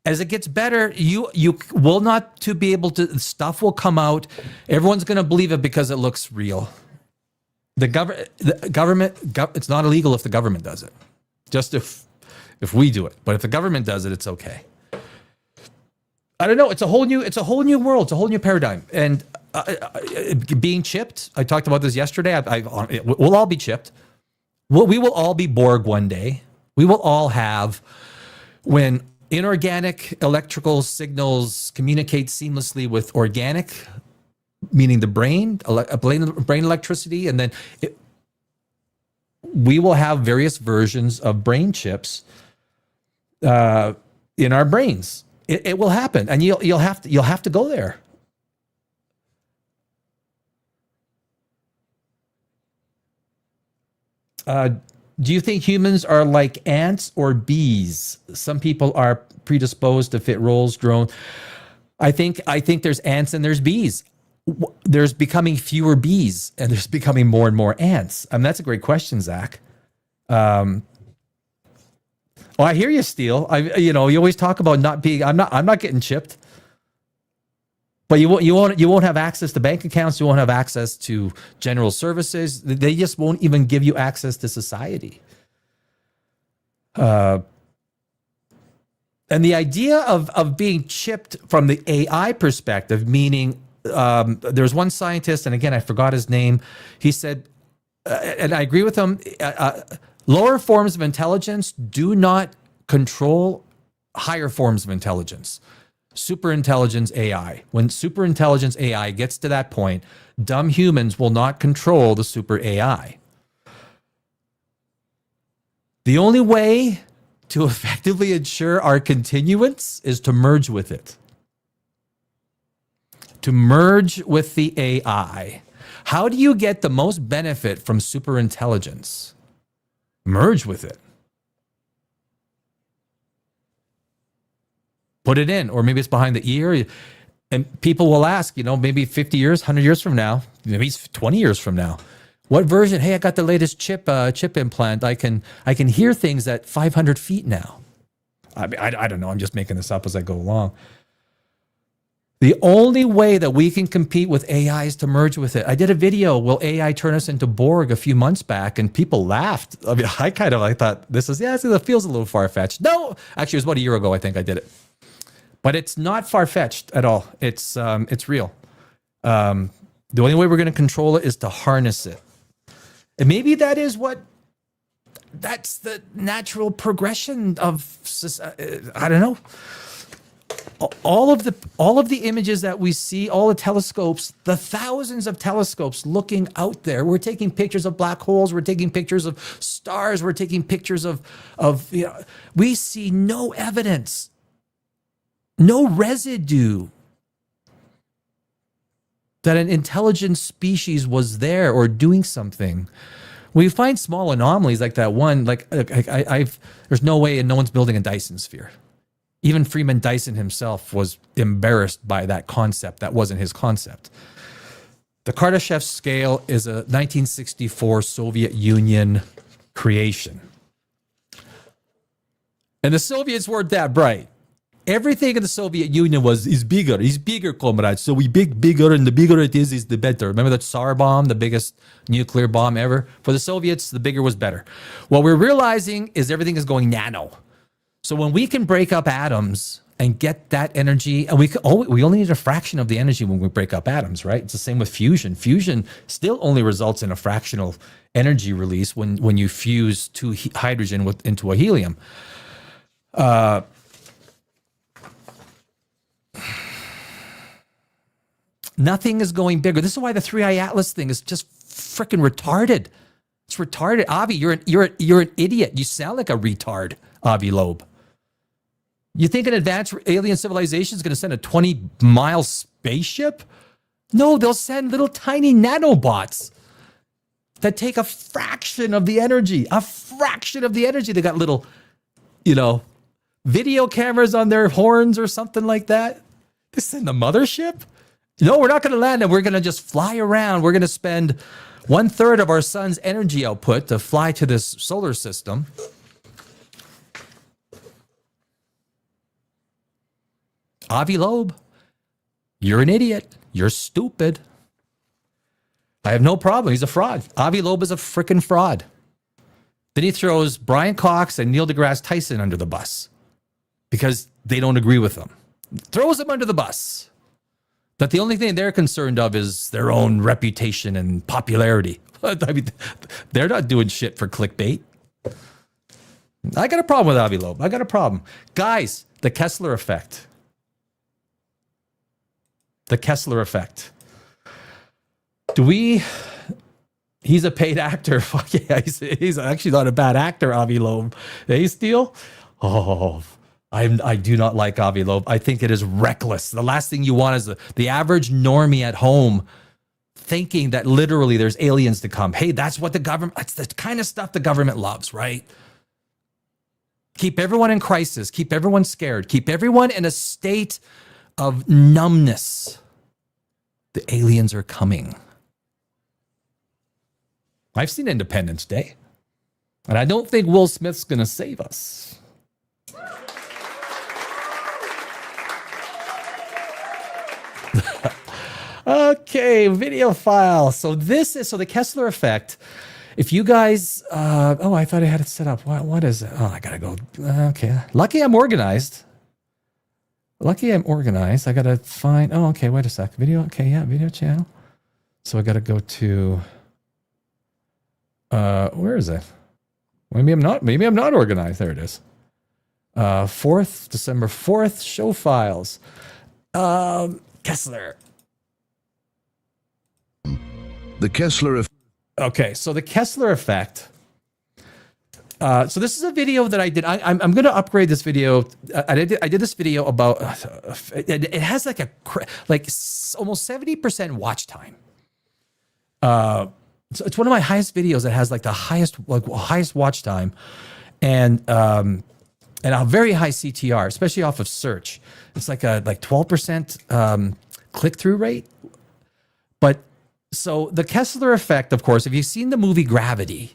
as it gets better, you will not to be able to. Stuff will come out. Everyone's going to believe it because it looks real. The government. It's not illegal if the government does it. Just if we do it, but if the government does it, it's okay. I don't know. It's a whole new world. It's a whole new paradigm. And being chipped, I talked about this yesterday. We'll all be chipped. We will all be Borg one day. We will all have, when inorganic electrical signals communicate seamlessly with organic, meaning the brain electricity, and then we will have various versions of brain chips in our brains. It will happen, and you'll have to go there. Do you think humans are like ants or bees? Some people are predisposed to fit roles. Drone. I think there's ants and there's bees. There's becoming fewer bees and there's becoming more and more ants. That's a great question, Zach. Well, I hear you, Steele. You always talk about not being. I'm not getting chipped. But you won't have access to bank accounts. You won't have access to general services. They just won't even give you access to society. And the idea of being chipped from the AI perspective, meaning there's one scientist, and again, I forgot his name. He said, and I agree with him, lower forms of intelligence do not control higher forms of intelligence. Superintelligence AI. When superintelligence AI gets to that point, dumb humans will not control the super AI. The only way to effectively ensure our continuance is to merge with it. To merge with the AI. How do you get the most benefit from superintelligence? Merge with it. Put it in, or maybe it's behind the ear. And people will ask, maybe 50 years, 100 years from now, maybe 20 years from now, what version? Hey, I got the latest chip implant. I can hear things at 500 feet now. I don't know. I'm just making this up as I go along. The only way that we can compete with AI is to merge with it. I did a video, will AI turn us into Borg, a few months back, and people laughed. I mean, I thought it feels a little far-fetched. No, actually, it was about a year ago, I think I did it. But it's not far-fetched at all. It's real. The only way we're going to control it is to harness it. And maybe that's the natural progression of, I don't know. All of the images that we see, all the telescopes, the thousands of telescopes looking out there. We're taking pictures of black holes. We're taking pictures of stars. We're taking pictures of we see no evidence, no residue that an intelligent species was there or doing something. We find small anomalies like that one. Like there's no way, and no one's building a Dyson sphere. Even Freeman Dyson himself was embarrassed by that concept. That wasn't his concept. The Kardashev scale is a 1964 Soviet Union creation. And the Soviets weren't that bright. Everything in the Soviet Union is bigger. It's bigger, comrades. So we bigger, and the bigger it is the better. Remember the Tsar bomb, the biggest nuclear bomb ever? For the Soviets, the bigger was better. What we're realizing is everything is going nano. So when we can break up atoms and get that energy, and we only need a fraction of the energy when we break up atoms, right? It's the same with fusion. Fusion still only results in a fractional energy release when you fuse two hydrogen into a helium. Nothing is going bigger. This is why the 3i Atlas thing is just freaking retarded. It's retarded. Avi, you're an idiot. You sound like a retard, Avi Loeb. You think an advanced alien civilization is going to send a 20-mile spaceship? No, they'll send little tiny nanobots that take a fraction of the energy. A fraction of the energy. They got little, video cameras on their horns or something like that. They send a mothership? No, we're not going to land and we're going to just fly around. We're going to spend 1/3 of our sun's energy output to fly to this solar system. Avi Loeb, you're an idiot. You're stupid. I have no problem. He's a fraud. Avi Loeb is a freaking fraud. Then he throws Brian Cox and Neil deGrasse Tyson under the bus because they don't agree with him. Throws them under the bus. That the only thing they're concerned of is their own reputation and popularity. I mean, they're not doing shit for clickbait. I got a problem with Avi Loeb. I got a problem. Guys, the Kessler effect. The Kessler effect. He's a paid actor. Fuck yeah, he's actually not a bad actor, Avi Loeb. Hey, Steele? Oh, I do not like Avi Loeb. I think it is reckless. The last thing you want is the average normie at home thinking that literally there's aliens to come. Hey, that's the kind of stuff the government loves, right? Keep everyone in crisis. Keep everyone scared. Keep everyone in a state of numbness. The aliens are coming. I've seen Independence Day, and I don't think Will Smith's going to save us. Okay, video file. So the Kessler effect. If you guys, I thought I had it set up. What is it? Oh, I gotta go. Okay. Lucky I'm organized. Lucky I'm organized. I got to find, oh, okay, wait a sec. Video, okay, yeah, video channel. So I got to go to, where is it? Maybe I'm not organized. There it is. 4th, December 4th, show files. Kessler. The Kessler effect. Okay, so the Kessler effect. So this is a video that I did. I'm going to upgrade this video. I did this video about. It has like almost 70% watch time. So it's one of my highest videos that has like the highest watch time, and a very high CTR, especially off of search. It's like 12% click through rate. But so the Kessler effect, of course, if you've seen the movie Gravity.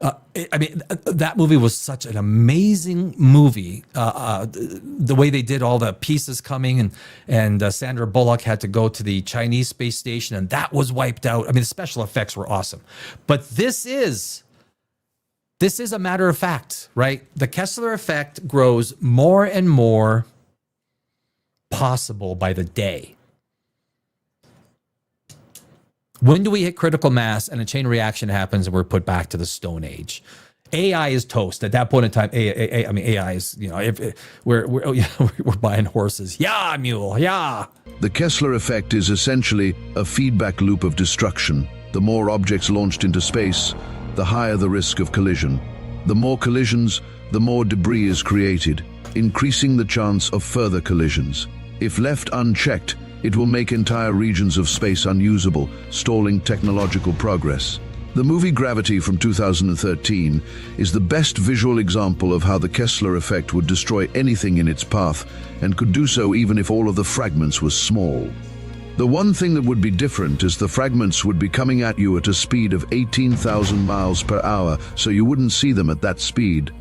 That movie was such an amazing movie. The way they did all the pieces coming, and Sandra Bullock had to go to the Chinese space station, and that was wiped out. I mean, the special effects were awesome. But this is a matter of fact, right? The Kessler effect grows more and more possible by the day. When do we hit critical mass and a chain reaction happens and we're put back to the Stone Age? AI is toast at that point in time. AI is, we're buying horses. Yeah, mule. Yeah. The Kessler effect is essentially a feedback loop of destruction. The more objects launched into space, the higher the risk of collision. The more collisions, the more debris is created, increasing the chance of further collisions. If left unchecked, it will make entire regions of space unusable, stalling technological progress. The movie Gravity from 2013 is the best visual example of how the Kessler effect would destroy anything in its path, and could do so even if all of the fragments were small. The one thing that would be different is the fragments would be coming at you at a speed of 18,000 miles per hour, so you wouldn't see them at that speed.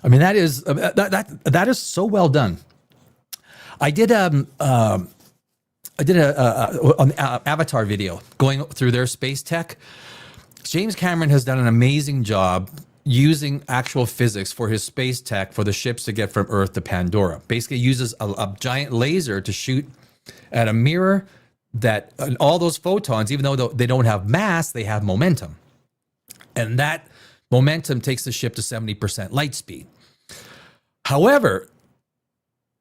I mean, that is so well done. I did an Avatar video going through their space tech. James Cameron has done an amazing job using actual physics for his space tech for the ships to get from Earth to Pandora. Basically uses a giant laser to shoot at a mirror that, and all those photons, even though they don't have mass, they have momentum. And that momentum takes the ship to 70% light speed. However,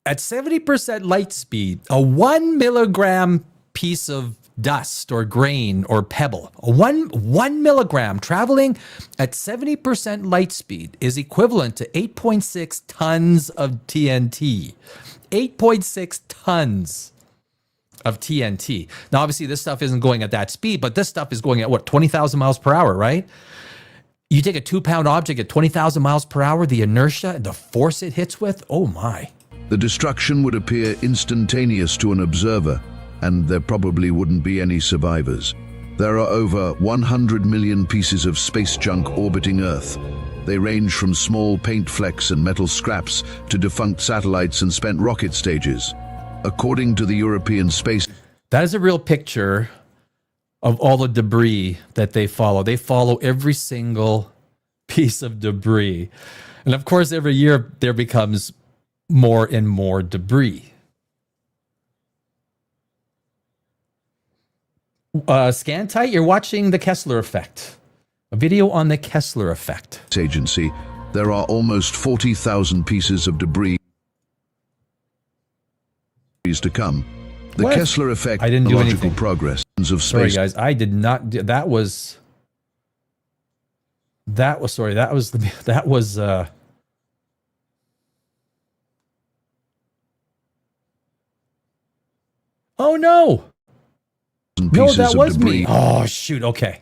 at 70% light speed, a 1 milligram piece of dust or grain or pebble, one milligram traveling at 70% light speed is equivalent to 8.6 tons of TNT. 8.6 tons of TNT. Now, obviously, this stuff isn't going at that speed, but this stuff is going at what, 20,000 miles per hour, right? You take a 2-pound object at 20,000 miles per hour, the inertia and the force it hits with, oh my. The destruction would appear instantaneous to an observer, and there probably wouldn't be any survivors. There are over 100 million pieces of space junk orbiting Earth. They range from small paint flecks and metal scraps to defunct satellites and spent rocket stages. According to the European Space... That is a real picture of all the debris that they follow. They follow every single piece of debris. And of course, every year there becomes more and more debris. Scan tight, you're watching the Kessler effect. A video on the Kessler effect. Agency, there are almost 40,000 pieces of debris to come. The What? Kessler effect, I didn't do technological anything. progress of Sorry, space. guys. I did not do that. Was oh no. No, Pieces that of was debris. me. Oh shoot. Okay.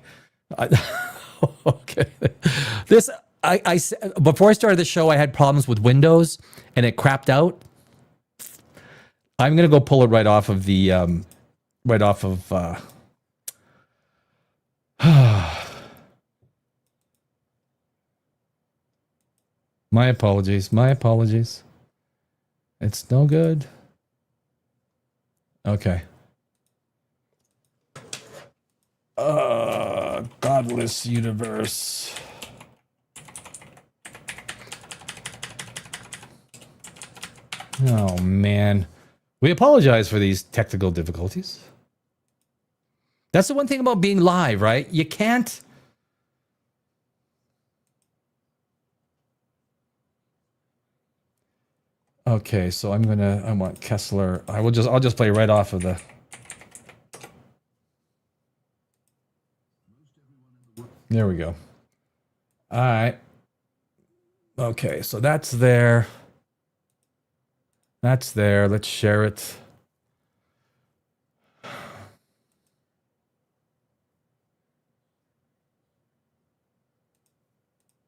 Okay. This I before I started the show, I had problems with Windows and it crapped out. I'm gonna go pull it right off of the My apologies. My apologies. It's no good. Okay. Godless universe. Oh, man. We apologize for these technical difficulties. That's the one thing about being live, right? You can't... Okay, so I want Kessler. I'll just play right off of the... There we go. All right. Okay, so that's there. That's there. Let's share it.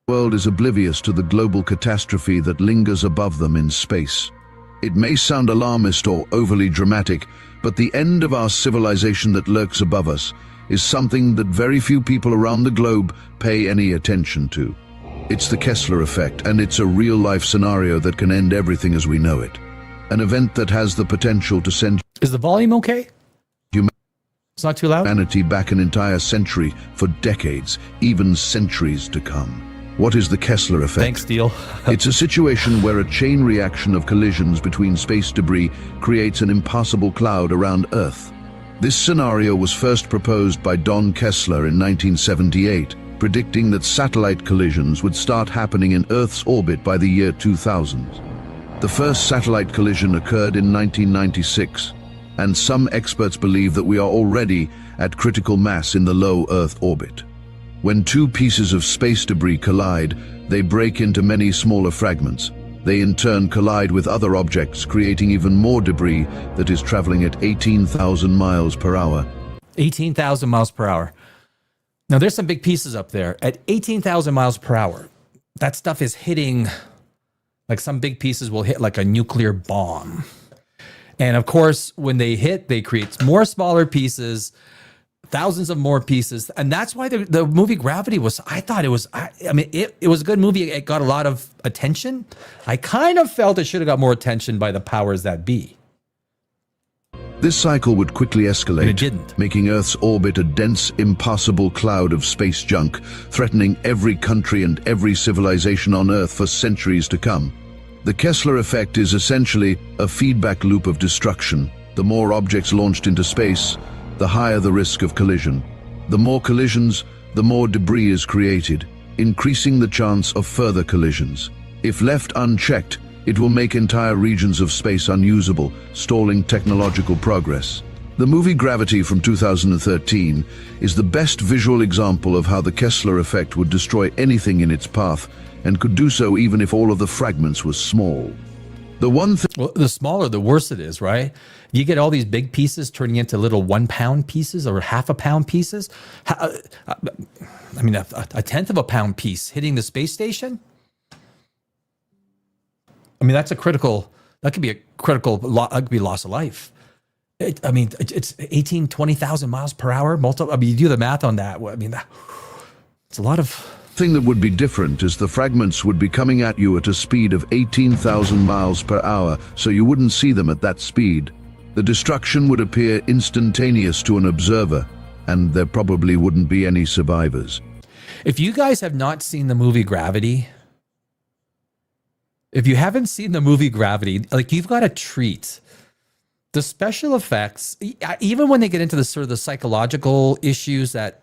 The world is oblivious to the global catastrophe that lingers above them in space. It may sound alarmist or overly dramatic, but the end of our civilization that lurks above us is something that very few people around the globe pay any attention to. It's the Kessler effect, and it's a real-life scenario that can end everything as we know it. An event that has the potential to send... Is the volume okay? It's not too loud? ...humanity back an entire century for decades, even centuries to come. What is the Kessler effect? Thanks, Steele. It's a situation where a chain reaction of collisions between space debris creates an impassable cloud around Earth. This scenario was first proposed by Don Kessler in 1978, predicting that satellite collisions would start happening in Earth's orbit by the year 2000. The first satellite collision occurred in 1996, and some experts believe that we are already at critical mass in the low Earth orbit. When two pieces of space debris collide, they break into many smaller fragments. They in turn collide with other objects, creating even more debris that is traveling at 18,000 miles per hour. 18,000 miles per hour. Now there's some big pieces up there. At 18,000 miles per hour, that stuff is hitting, like some big pieces will hit like a nuclear bomb. And of course, when they hit, they create more smaller pieces, thousands of more pieces. And that's why the movie Gravity was, I thought it was, it was a good movie. It got a lot of attention. I kind of felt it should have got more attention by the powers that be. This cycle would quickly escalate, And it didn't. making Earth's orbit a dense, impassable cloud of space junk, threatening every country and every civilization on Earth for centuries to come. The Kessler effect is essentially a feedback loop of destruction. The more objects launched into space, the higher the risk of collision. The more collisions, the more debris is created, increasing the chance of further collisions. If left unchecked, it will make entire regions of space unusable, stalling technological progress. The movie Gravity from 2013 is the best visual example of how the Kessler effect would destroy anything in its path, and could do so even if all of the fragments were small. The one thing... Well, the smaller, the worse it is, right? You get all these big pieces turning into little 1 pound pieces or half a pound pieces. I mean, a tenth of a pound piece hitting the space station. I mean, that could be a critical, that could be loss of life. It's 18, 20,000 miles per hour. You do the math on that. I mean, it's a lot of... thing that would be different is the fragments would be coming at you at a speed of 18,000 miles per hour, so you wouldn't see them at that speed. The destruction would appear instantaneous to an observer, and there probably wouldn't be any survivors. If you guys have not seen the movie Gravity, if you haven't seen the movie Gravity, like, you've got a treat. The special effects, even when they get into the sort of the psychological issues that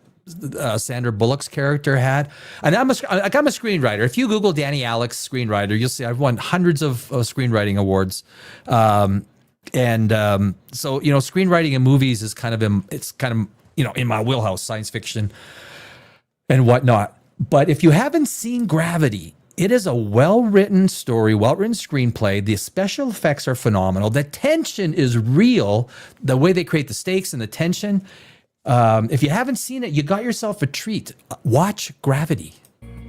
Sandra Bullock's character had, and I'm a screenwriter. If you Google Danny Alex screenwriter, you'll see I've won hundreds of screenwriting awards. So screenwriting in movies is kind of in my wheelhouse, science fiction and whatnot. But if you haven't seen Gravity, it is a well-written story, well-written screenplay. The special effects are phenomenal. The tension is real. The way they create the stakes and the tension. If you haven't seen it, you got yourself a treat. Watch Gravity.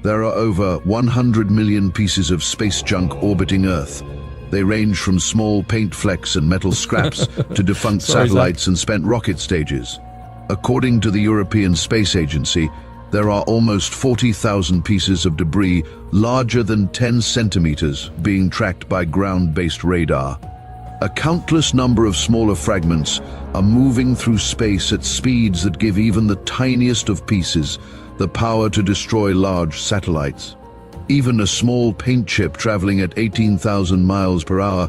There are over 100 million pieces of space junk orbiting Earth. They range from small paint flecks and metal scraps to defunct satellites and spent rocket stages. According to the European Space Agency, there are almost 40,000 pieces of debris larger than 10 centimeters being tracked by ground-based radar. A countless number of smaller fragments are moving through space at speeds that give even the tiniest of pieces the power to destroy large satellites. Even a small paint chip traveling at 18,000 miles per hour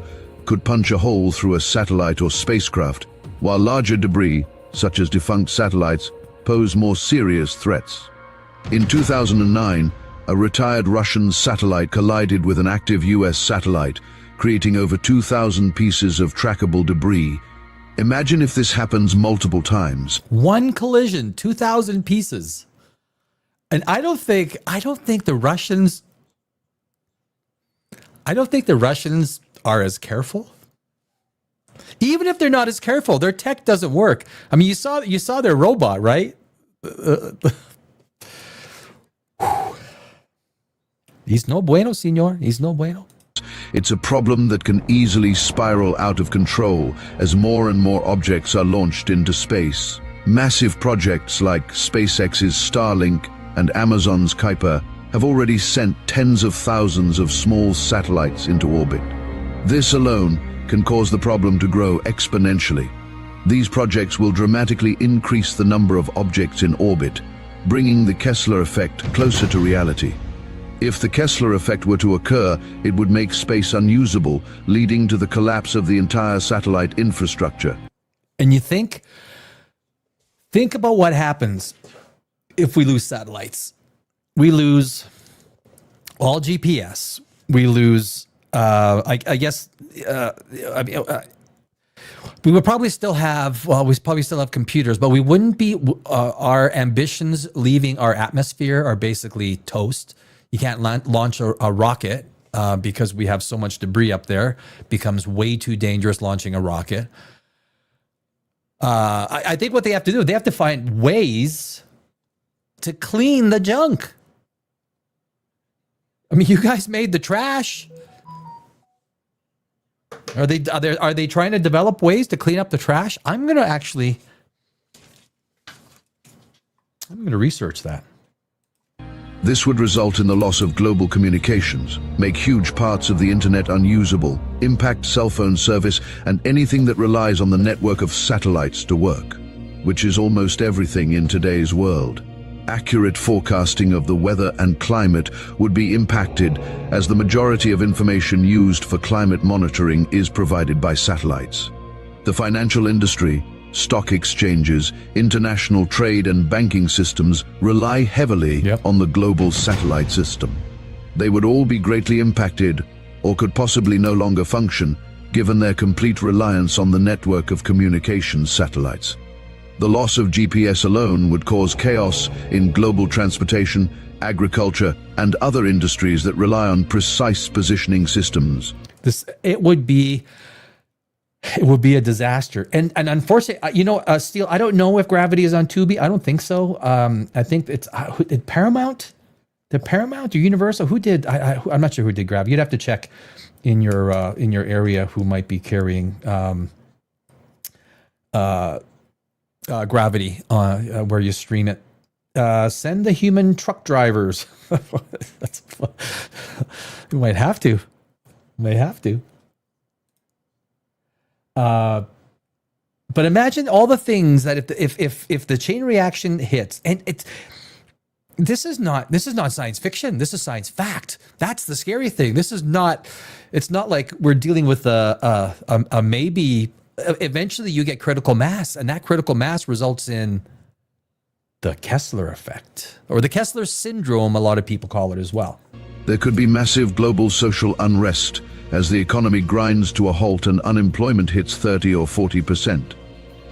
could punch a hole through a satellite or spacecraft, while larger debris, such as defunct satellites, pose more serious threats. In 2009, a retired Russian satellite collided with an active US satellite, creating over 2,000 pieces of trackable debris. Imagine if this happens multiple times. One collision, 2,000 pieces. And I don't think the Russians are as careful. Even if they're not as careful, their tech doesn't work. I mean, you saw their robot, right? He's no bueno, senor. He's no bueno. It's a problem that can easily spiral out of control as more and more objects are launched into space. Massive projects like SpaceX's Starlink and Amazon's Kuiper have already sent tens of thousands of small satellites into orbit. This alone can cause the problem to grow exponentially. These projects will dramatically increase the number of objects in orbit, bringing the Kessler effect closer to reality. If the Kessler effect were to occur, it would make space unusable, leading to the collapse of the entire satellite infrastructure. And you think about what happens if we lose satellites. We lose all GPS. We lose, I guess, we would probably still have, computers, but we wouldn't be, our ambitions leaving our atmosphere are basically toast. You can't launch a rocket because we have so much debris up there. It becomes way too dangerous launching a rocket. I think what they have to do, they have to find ways to clean the junk. I mean, you guys made the trash. Are they trying to develop ways to clean up the trash? I'm going to research that. This would result in the loss of global communications, make huge parts of the internet unusable, impact cell phone service, and anything that relies on the network of satellites to work, which is almost everything in today's world. Accurate forecasting of the weather and climate would be impacted, as the majority of information used for climate monitoring is provided by satellites. The financial industry, stock exchanges, international trade and banking systems rely heavily on the global satellite system. They would all be greatly impacted or could possibly no longer function given their complete reliance on the network of communications satellites. The loss of GPS alone would cause chaos in global transportation, agriculture, and other industries that rely on precise positioning systems. It would be a disaster. And unfortunately, Steele, I don't know if Gravity is on Tubi. I don't think so. I think it's Paramount. The Paramount or Universal? Who did? I'm not sure who did Gravity. You'd have to check in your area who might be carrying Gravity where you stream it. Send the human truck drivers. We might have to. But imagine all the things that if the chain reaction hits, and this is not science fiction. This is science fact. That's the scary thing. It's not like we're dealing with a maybe. Eventually, you get critical mass, and that critical mass results in the Kessler effect, or the Kessler syndrome. A lot of people call it as well. There could be massive global social unrest as the economy grinds to a halt and unemployment hits 30 or 40%.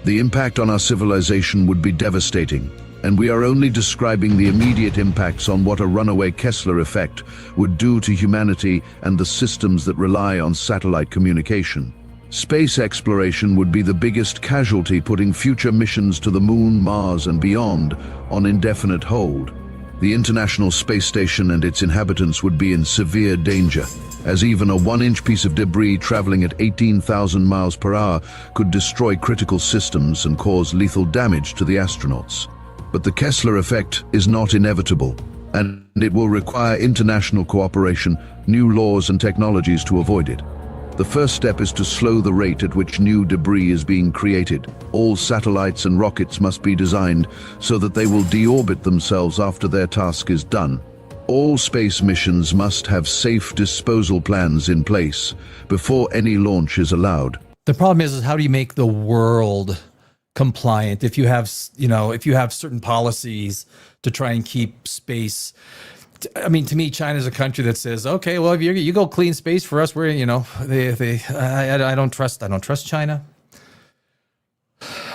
The impact on our civilization would be devastating, and we are only describing the immediate impacts on what a runaway Kessler effect would do to humanity and the systems that rely on satellite communication. Space exploration would be the biggest casualty, putting future missions to the Moon, Mars, and beyond on indefinite hold. The International Space Station and its inhabitants would be in severe danger, as even a 1-inch piece of debris traveling at 18,000 miles per hour could destroy critical systems and cause lethal damage to the astronauts. But the Kessler effect is not inevitable, and it will require international cooperation, new laws and technologies to avoid it. The first step is to slow the rate at which new debris is being created. All satellites and rockets must be designed so that they will deorbit themselves after their task is done. All space missions must have safe disposal plans in place before any launch is allowed. The problem is how do you make the world compliant if you have, if you have certain policies to try and keep space? I mean, to me, China's a country that says, okay, well, if you go clean space for us, we're, I don't trust China.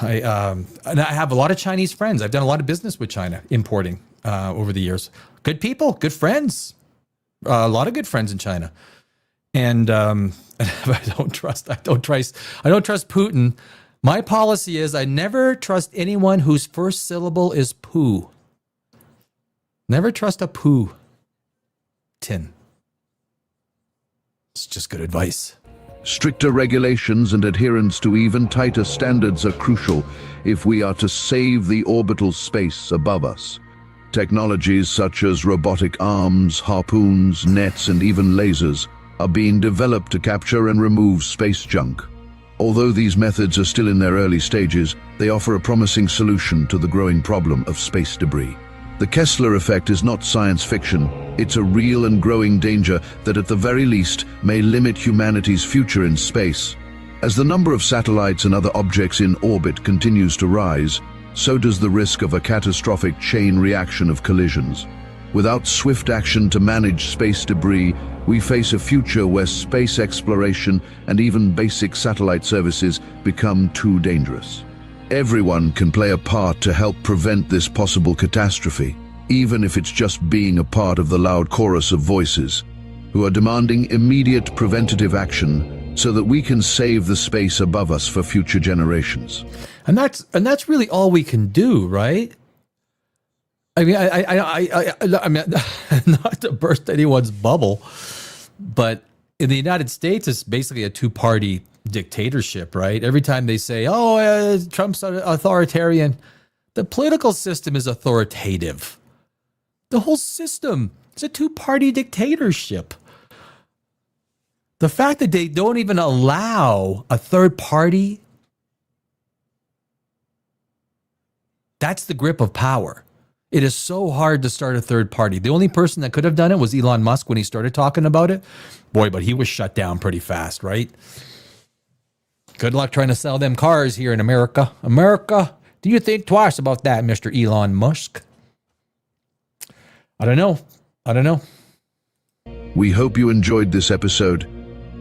And I have a lot of Chinese friends. I've done a lot of business with China, importing over the years. Good people, good friends, a lot of good friends in China. And I don't trust Putin. My policy is I never trust anyone whose first syllable is poo. Never trust a Putin. It's just good advice. Stricter regulations and adherence to even tighter standards are crucial if we are to save the orbital space above us. Technologies such as robotic arms, harpoons, nets, and even lasers are being developed to capture and remove space junk. Although these methods are still in their early stages, they offer a promising solution to the growing problem of space debris. The Kessler effect is not science fiction. It's a real and growing danger that at the very least may limit humanity's future in space. As the number of satellites and other objects in orbit continues to rise, so does the risk of a catastrophic chain reaction of collisions. Without swift action to manage space debris, we face a future where space exploration and even basic satellite services become too dangerous. Everyone can play a part to help prevent this possible catastrophe, even if it's just being a part of the loud chorus of voices who are demanding immediate preventative action so that we can save the space above us for future generations. And that's really all we can do, right? I mean, I mean, not to burst anyone's bubble, but in the United States, it's basically a two-party dictatorship, right? Every time they say, Trump's authoritarian, the political system is authoritative. The whole system is a two-party dictatorship. The fact that they don't even allow a third party, that's the grip of power. It is so hard to start a third party. The only person that could have done it was Elon Musk when he started talking about it. Boy, but he was shut down pretty fast, right? Good luck trying to sell them cars here in America. America, do you think twice about that, Mr. Elon Musk? I don't know. We hope you enjoyed this episode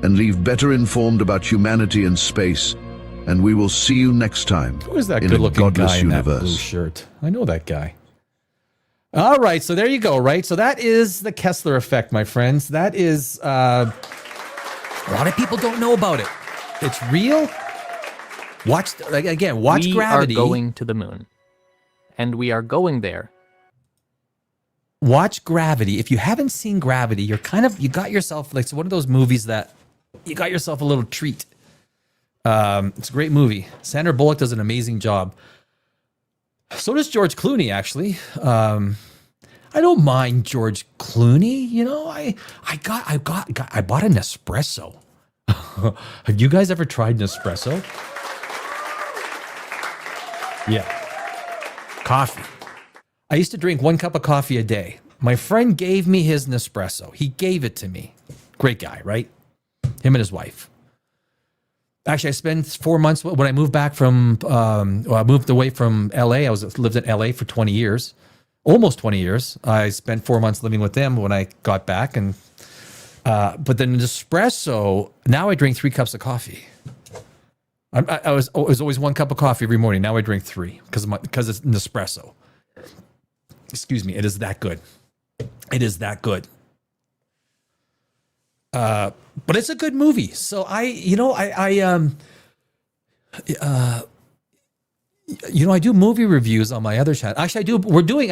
and leave better informed about humanity and space, and we will see you next time. Who is that in good-looking a godless guy in that blue universe. shirt? I know that guy. All right, so there you go, right? So that is the Kessler effect, my friends. That is, a lot of people don't know about it. It's real. Watch Gravity. We are going to the moon, and we are going there. Watch Gravity. If you haven't seen Gravity, you got yourself, like, it's one of those movies that you got yourself a little treat. It's a great movie. Sandra Bullock does an amazing job. So does George Clooney, actually. I don't mind George Clooney. You know, I bought an espresso. Have you guys ever tried an espresso? Yeah. Coffee. I used to drink 1 cup of coffee a day. My friend gave me his Nespresso. He gave it to me. Great guy, right? Him and his wife. Actually, I spent 4 months when I moved back from, I moved away from LA. Lived in LA for 20 years, almost 20 years. I spent 4 months living with them when I got back. And, but then Nespresso, now I drink 3 cups of coffee. It was always 1 cup of coffee every morning. Now I drink 3 because it's Nespresso. Excuse me. It is that good. It is that good. But it's a good movie. So I do movie reviews on my other channel. Actually, we're doing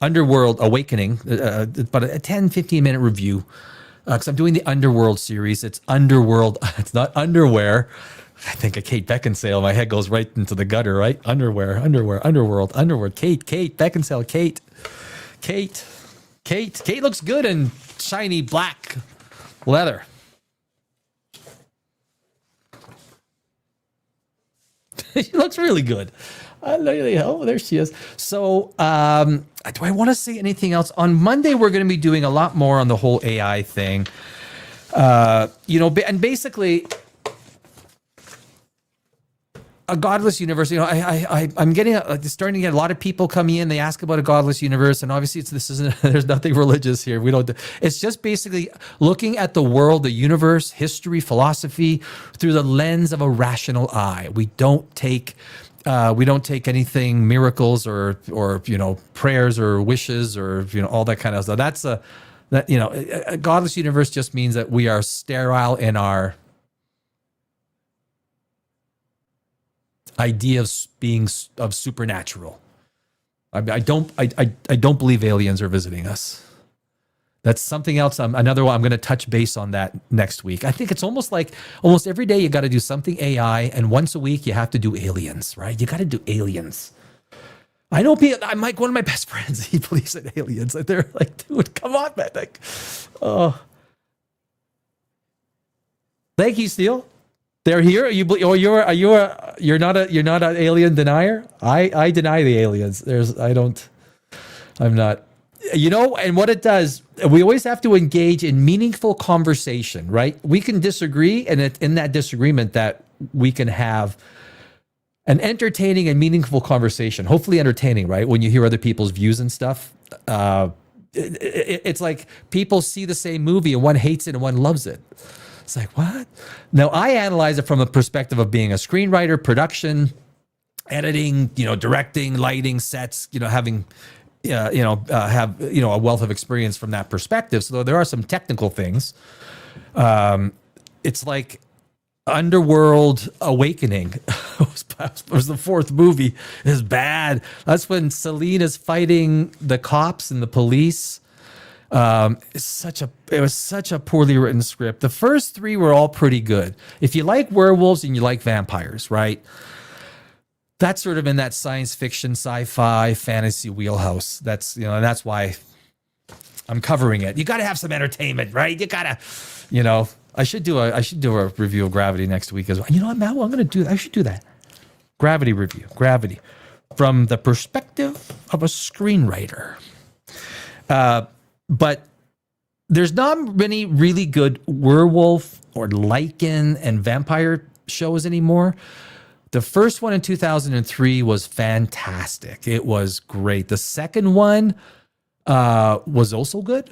Underworld Awakening, about a 10-15 minute review. Because I'm doing the Underworld series. It's Underworld. It's not underwear. I think of Kate Beckinsale. My head goes right into the gutter, right? Underworld. Kate Beckinsale. Kate looks good in shiny black leather. She looks really good. Oh, there she is. So, do I want to say anything else? On Monday, we're going to be doing a lot more on the whole AI thing. And basically, a godless universe. I'm getting starting to get a lot of people coming in. They ask about a godless universe, and obviously, there's nothing religious here. We don't. It's just basically looking at the world, the universe, history, philosophy through the lens of a rational eye. We don't take anything miracles or prayers or wishes or all that kind of stuff. A godless universe just means that we are sterile in our idea of being of supernatural. I don't believe aliens are visiting us. That's something else. Another one. I'm going to touch base on that next week. I think it's almost like almost every day you got to do something AI, and once a week you have to do aliens, right? You got to do aliens. I know people. I'm like one of my best friends. He believes in aliens. They're like, dude, come on, man. Like, oh, thank you, Steele. They're here. You're not an alien denier. I deny the aliens. I'm not. And what it does, we always have to engage in meaningful conversation, right? We can disagree, and in that disagreement, that we can have an entertaining and meaningful conversation. Hopefully, entertaining, right? When you hear other people's views and stuff, it's like people see the same movie and one hates it and one loves it. It's like, what? Now, I analyze it from the perspective of being a screenwriter, production, editing, directing, lighting, sets, having, have, a wealth of experience from that perspective. So there are some technical things. It's like Underworld Awakening. It was the fourth movie. It's bad. That's when Celine is fighting the cops and the police. It was such a poorly written script. The first three were all pretty good. If you like werewolves and you like vampires, right? That's sort of in that science fiction, sci-fi, fantasy wheelhouse. That's why I'm covering it. You got to have some entertainment, right? You got to, I should do a review of Gravity next week as well. You know what, Matt? I'm going to do. I should do that. Gravity review. Gravity from the perspective of a screenwriter. But there's not many really good werewolf or lichen and vampire shows anymore. The first one in 2003 was fantastic. It was great. The second one was also good.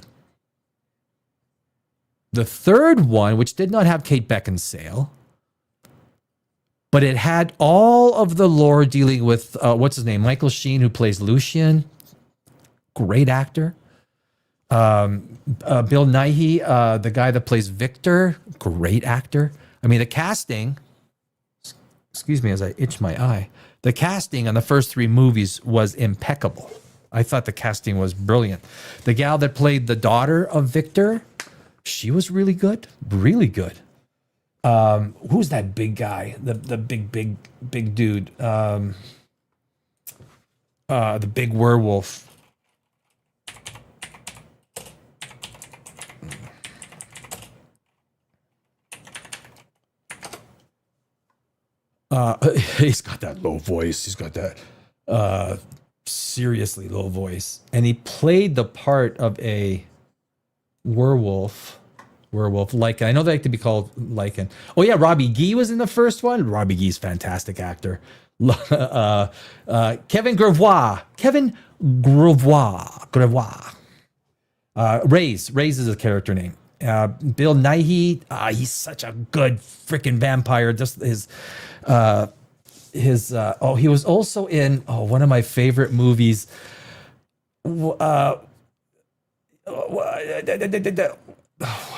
The third one, which did not have Kate Beckinsale, but it had all of the lore dealing with, what's his name? Michael Sheen, who plays Lucian. Great actor. Bill Nighy, the guy that plays Victor, great actor. I mean, the casting, excuse me as I itch my eye, the casting on the first three movies was impeccable. I thought the casting was brilliant. The gal that played the daughter of Victor, she was really good, really good. Who's that big guy? The big dude. The big werewolf. He's got that low voice. He's got that seriously low voice. And he played the part of a werewolf, Lycan. I know they like to be called Lycan. Oh yeah, Robbie Gee was in the first one. Robbie Gee's fantastic actor. Kevin Gravois. Reyes is a character name. Bill Nighy, he's such a good freaking vampire. Just he was also in one of my favorite movies.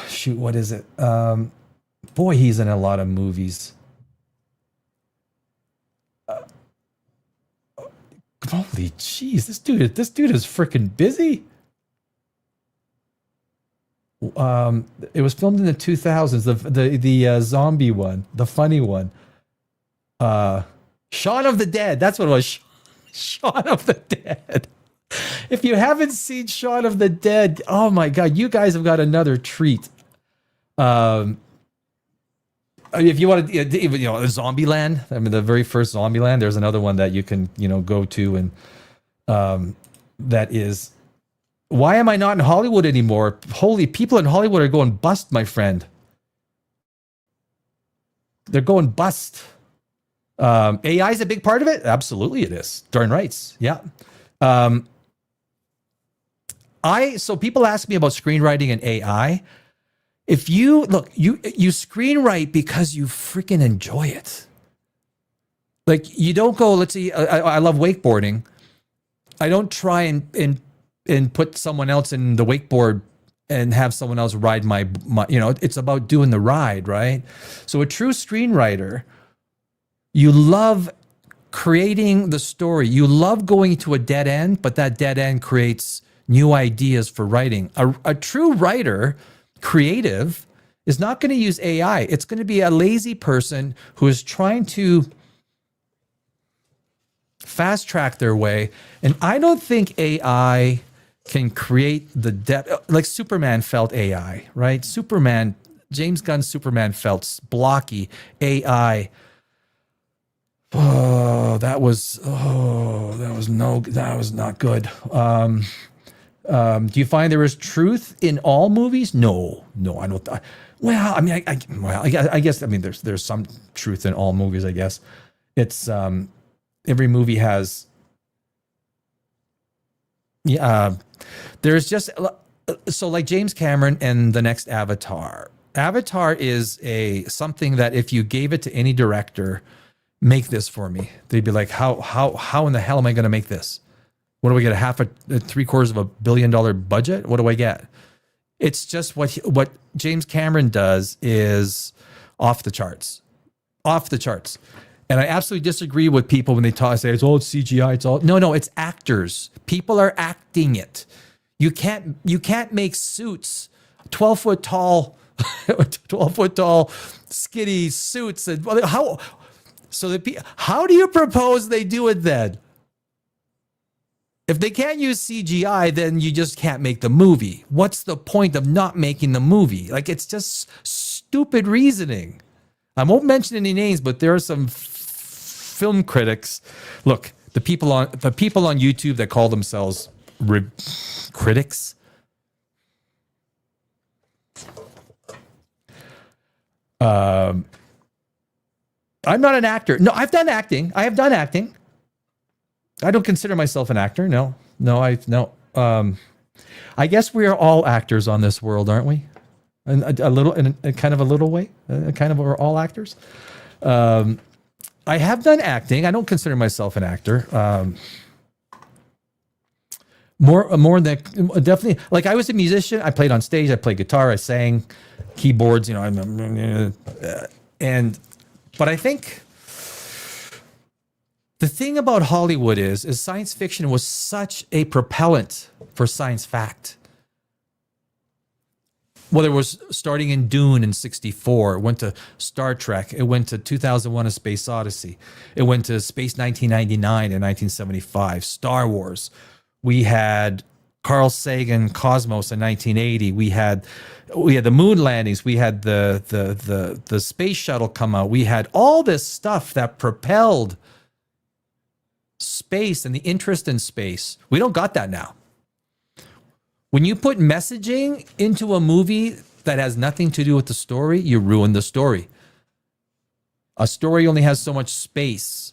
Shoot, what is it? Boy, he's in a lot of movies. Holy jeez, this dude is freaking busy. It was filmed in the 2000s. The zombie one, the funny one. Shaun of the Dead. That's what it was. Shaun of the Dead. If you haven't seen Shaun of the Dead, oh my God, you guys have got another treat. if you want to, even Zombieland. I mean, the very first Zombieland. There's another one that you can go to, and that is, why am I not in Hollywood anymore? Holy, people in Hollywood are going bust, my friend. They're going bust. AI is a big part of it. Absolutely, it is. Darn rights. Yeah. So people ask me about screenwriting and AI. If you screenwrite because you freaking enjoy it. Like, you don't go, let's see, I love wakeboarding. I don't try and put someone else in the wakeboard and have someone else ride my it's about doing the ride, right? So a true screenwriter, you love creating the story. You love going to a dead end, but that dead end creates new ideas for writing. A true writer, creative, is not going to use AI. It's going to be a lazy person who is trying to fast track their way. And I don't think AI can create the depth. Like Superman felt AI, right? James Gunn's Superman felt blocky AI. That was not good. Do you find there is truth in all movies? No, I don't. Well, I mean, I guess there's some truth in all movies. I guess it's every movie has. Yeah, there's just so like James Cameron and the next Avatar. Avatar is something that if you gave it to any director, make this for me, they'd be like, how in the hell am I going to make this? What do we get? $750 million budget? What do I get? It's just what James Cameron does is off the charts. And I absolutely disagree with people when they say it's all CGI. No, it's actors. People are acting it. You can't make suits 12 foot tall, skinny suits. And how do you propose they do it then? If they can't use CGI, then you just can't make the movie. What's the point of not making the movie? Like, it's just stupid reasoning. I won't mention any names, but there are some film critics. Look, the people on YouTube that call themselves critics. I'm not an actor. No, I've done acting. I have done acting. I don't consider myself an actor. No. I guess we are all actors on this world, aren't we? In a kind of a little way. We're all actors. I have done acting. I don't consider myself an actor. More than definitely. Like, I was a musician. I played on stage. I played guitar. I sang keyboards. But I think the thing about Hollywood is science fiction was such a propellant for science fact. Whether it was starting in Dune in 1964, it went to Star Trek, it went to 2001: A Space Odyssey, it went to Space 1999 in 1975, Star Wars. We had Carl Sagan Cosmos in 1980. We had the moon landings. We had the space shuttle come out. We had all this stuff that propelled space and the interest in space. We don't got that now. When you put messaging into a movie that has nothing to do with the story, you ruin the story. A story only has so much space.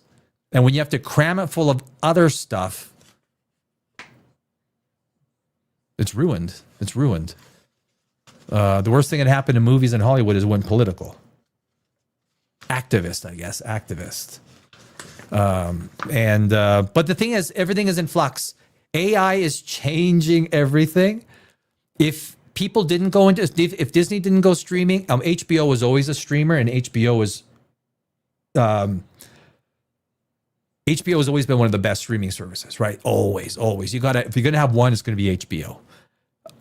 And when you have to cram it full of other stuff, it's ruined. It's ruined. The worst thing that happened in movies in Hollywood is when political. Activist, I guess. Activist. But the thing is, everything is in flux. AI is changing everything. If people didn't go into, if Disney didn't go streaming, HBO was always a streamer, and HBO has always been one of the best streaming services, right? Always. If you're gonna have one, it's gonna be HBO,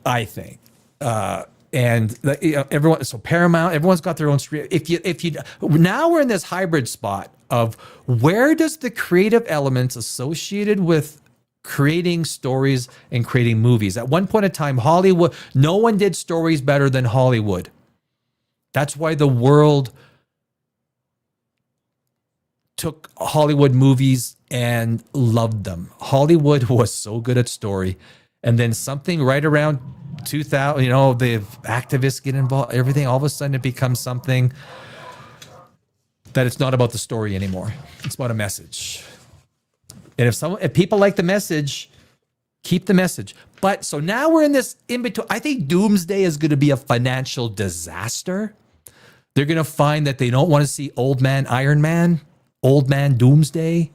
I think. Everyone, so Paramount, everyone's got their own stream. Now we're in this hybrid spot of where does the creative elements associated with creating stories and creating movies. At one point in time, Hollywood, no one did stories better than Hollywood. That's why the world took Hollywood movies and loved them. Hollywood was so good at story. And then something right around 2000, the activists get involved, everything, all of a sudden it becomes something that it's not about the story anymore. It's about a message. And if people like the message, keep the message. But so now we're in this in between. I think Doomsday is going to be a financial disaster. They're going to find that they don't want to see Old Man Iron Man, Old Man Doomsday.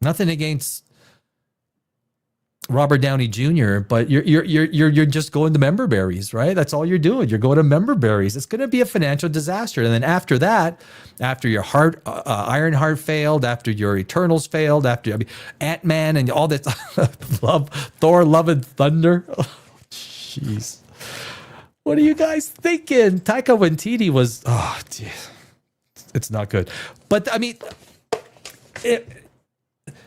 Nothing against Robert Downey Jr., but you're just going to member berries, right? That's all you're doing. You're going to member berries. It's going to be a financial disaster. And then after that, after your Ironheart failed, after your Eternals failed, after Ant-Man and all this Thor, Love and Thunder. Oh, jeez. What are you guys thinking? Taika Waititi was, geez. It's not good. But I mean,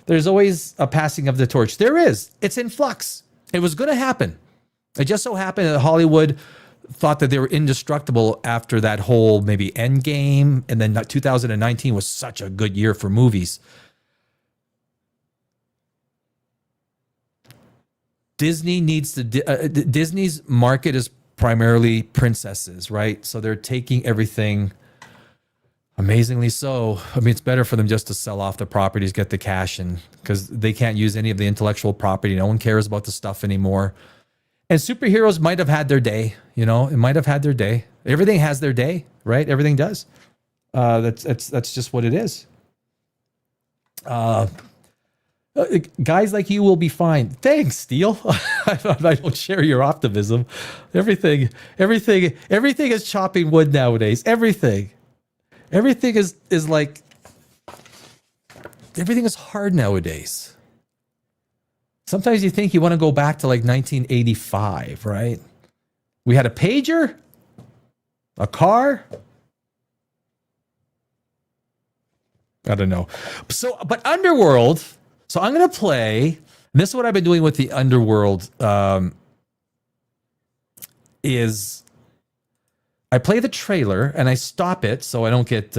there's always a passing of the torch. There is. It's in flux. It was going to happen. It just so happened that Hollywood thought that they were indestructible after that whole maybe Endgame, and then 2019 was such a good year for movies. Disney needs to. Disney's market is primarily princesses, right? So they're taking everything. Amazingly so. I mean, it's better for them just to sell off the properties, get the cash, and because they can't use any of the intellectual property. No one cares about the stuff anymore. And superheroes might have had their day. It might have had their day. Everything has their day, right? Everything does. That's just what it is. Guys like you will be fine. Thanks, Steele. I don't share your optimism. Everything is chopping wood nowadays. Everything is like, everything is hard nowadays. Sometimes you think you want to go back to like 1985, right? We had a pager, a car. I don't know. But Underworld. So I'm going to play, and this is what I've been doing with the Underworld, is I play the trailer and I stop it so I don't get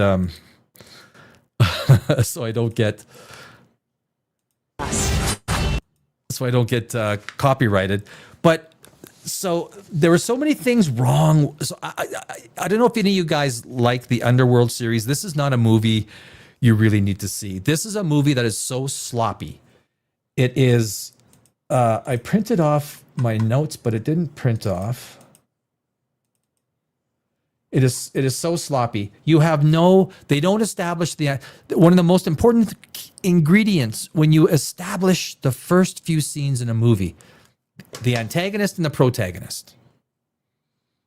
copyrighted. But so there were so many things wrong. So I don't know if any of you guys like the Underworld series. This is not a movie you really need to see. This is a movie that is so sloppy. It is. I printed off my notes, but it didn't print off. It is so sloppy. They don't establish one of the most important ingredients when you establish the first few scenes in a movie, the antagonist and the protagonist.